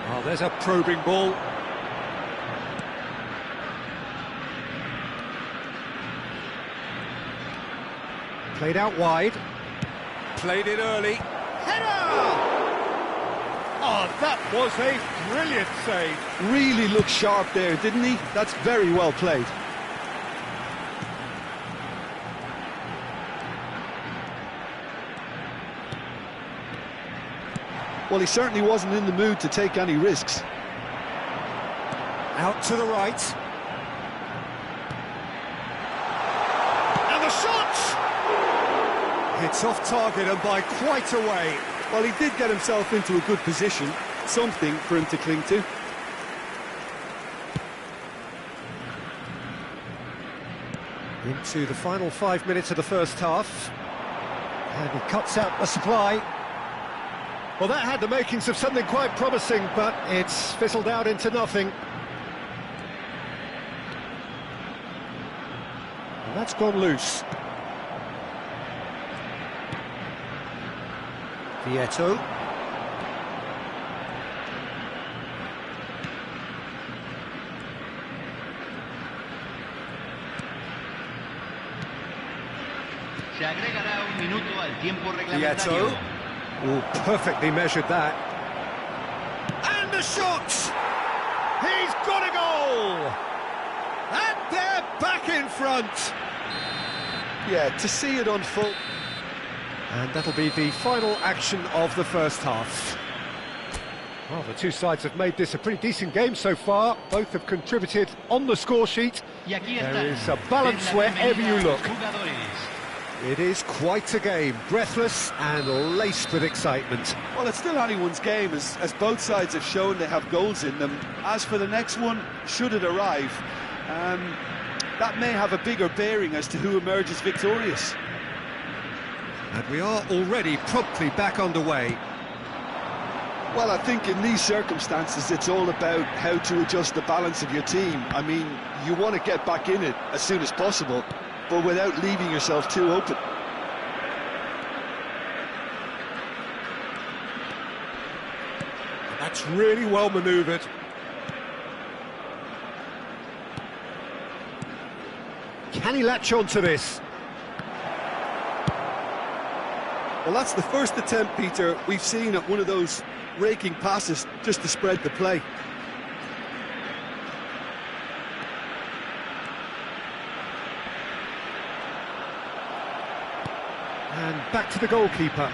S1: Oh, there's a probing ball. Played out wide. Played it early. Header! Oh, that was a brilliant save.
S2: Really looked sharp there, didn't he? That's very well played. Well, he certainly wasn't in the mood to take any risks.
S1: Out to the right. And the shot! It's off target and by quite a way.
S2: Well, he did get himself into a good position, something for him to cling to.
S1: Into the final 5 minutes of the first half. And he cuts out the supply. Well, that had the makings of something quite promising, but it's fizzled out into nothing. And that's gone loose. Vieto.
S3: Se agregará un minuto al tiempo reglamentario.
S1: Vieto. Oh, perfectly measured that. And the shot! He's got a goal! And they're back in front!
S2: Yeah, to see it unfold.
S1: And that'll be the final action of the first half. Well, the two sides have made this a pretty decent game so far. Both have contributed on the score sheet. There is a balance wherever you look. It is quite a game, breathless and laced with excitement.
S2: Well, it's still anyone's game, as both sides have shown they have goals in them. As for the next one, should it arrive, that may have a bigger bearing as to who emerges victorious.
S1: And we are already promptly back underway.
S2: Well, I think in these circumstances, it's all about how to adjust the balance of your team. I mean, you want to get back in it as soon as possible. but without leaving yourself too open.
S1: That's really well manoeuvred. Can he latch on to this?
S2: Well, that's the first attempt, Peter, we've seen at one of those raking passes just to spread the play.
S1: And back to the goalkeeper.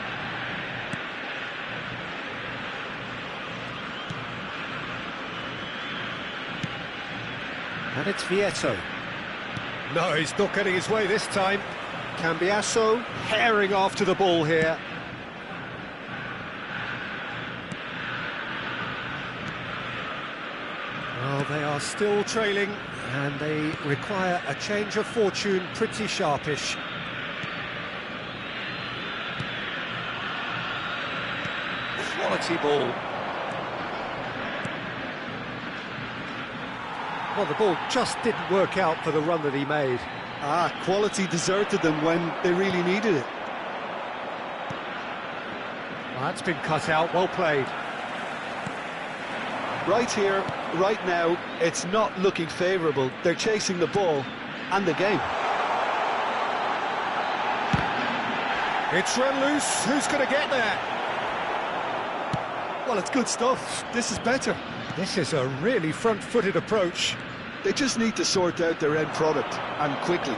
S1: And it's Vieto. No, he's not getting his way this time. Cambiasso herring after the ball here. Well, they are still trailing, and they require a change of fortune pretty sharpish. Quality ball. Well, the ball just didn't work out for the run that he made.
S2: Quality deserted them when they really needed it.
S1: Well, that's been cut out, well played.
S2: Right here, right now, it's not looking favourable. They're chasing the ball and the game.
S1: It's run loose, who's going to get there?
S2: Well, it's good stuff. This is better.
S1: This is a really front-footed approach.
S2: They just need to sort out their end product, and quickly.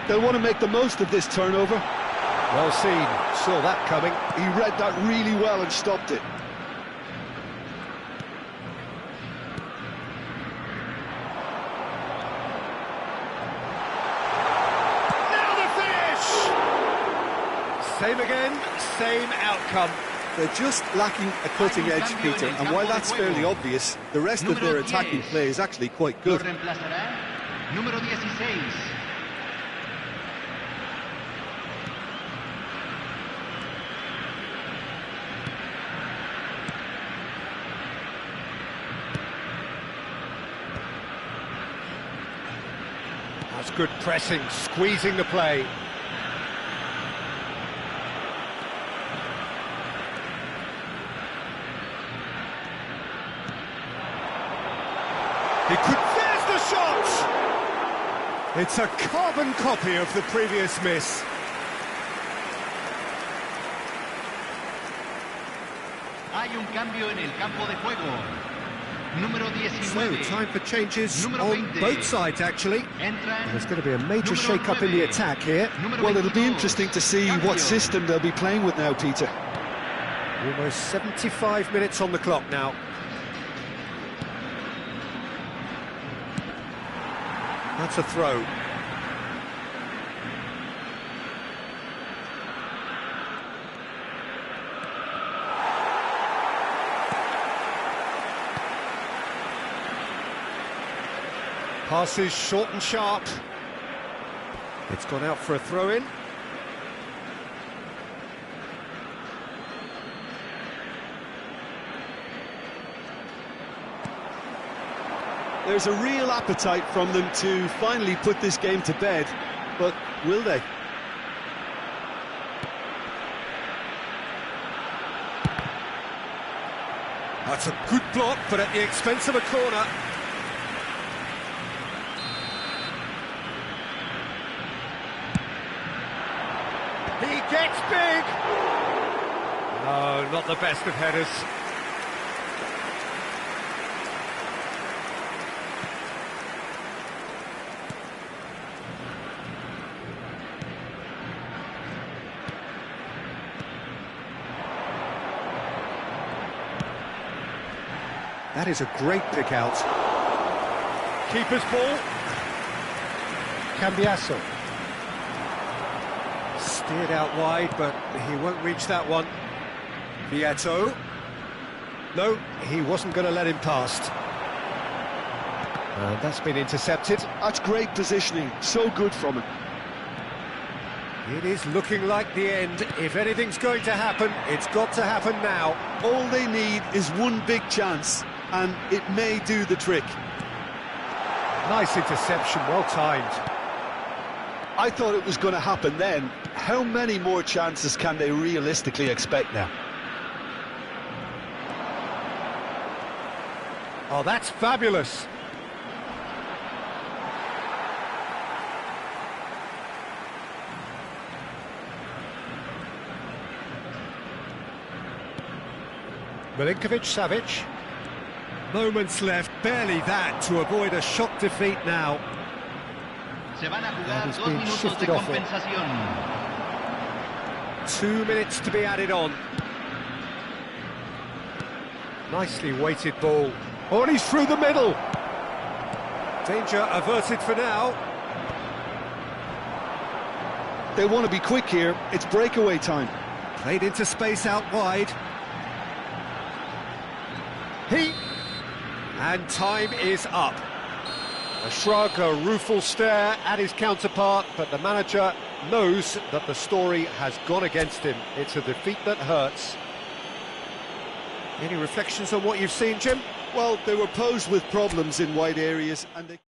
S2: They'll want to make the most of this turnover.
S1: Well seen, saw that coming.
S2: He read that really well and stopped it.
S1: Same again, same outcome.
S2: They're just lacking a cutting edge, Peter, and while that's fairly obvious, the rest of their attacking play is actually quite good.
S3: Número 16.
S1: That's good pressing, squeezing the play. He could, there's the shot! It's a carbon copy of the previous miss.
S3: Hay un cambio en el campo de juego. Número 19.
S1: So, time for changes
S3: Número
S1: on
S3: 20.
S1: both sides, actually.
S3: Entran.
S1: There's going to be a major
S3: Número
S1: shake-up in the
S3: 9.
S1: attack here.
S3: Número
S2: Well, it'll be
S3: 22.
S2: interesting to see
S3: Cambio.
S2: what system they'll be playing with now, Peter.
S1: Almost 75 minutes on the clock now. That's a throw. Passes short and sharp. It's gone out for a throw-in.
S2: There's a real appetite from them to finally put this game to bed, but will they?
S1: That's a good block, but at the expense of a corner. He gets big! No, not the best of headers. That is a great pick out. Keeper's ball. Cambiasso. Steered out wide, but he won't reach that one. Vieto. No, he wasn't going to let him past. And that's been intercepted.
S2: That's great positioning, so good from him.
S1: It is looking like the end. If anything's going to happen, it's got to happen now.
S2: All they need is one big chance, and it may do the trick.
S1: Nice interception, well timed.
S2: I thought it was going to happen then. How many more chances can they realistically expect now?
S1: Oh, that's fabulous. Milinkovic-Savic. Moments left, barely that, to avoid a shock defeat now.
S3: Se van a jugar
S1: He's
S3: 2
S1: been
S3: minutos
S1: shifted
S3: de
S1: off it.
S3: compensación.
S1: 2 minutes to be added on. Nicely weighted ball. Oh, and he's through the middle. Danger averted for now.
S2: They want to be quick here. It's breakaway time.
S1: Played into space out wide. And time is up. A shrug, a rueful stare at his counterpart, but the manager knows that the story has gone against him. It's a defeat that hurts. Any reflections on what you've seen, Jim?
S2: Well, they were posed with problems in wide areas and they...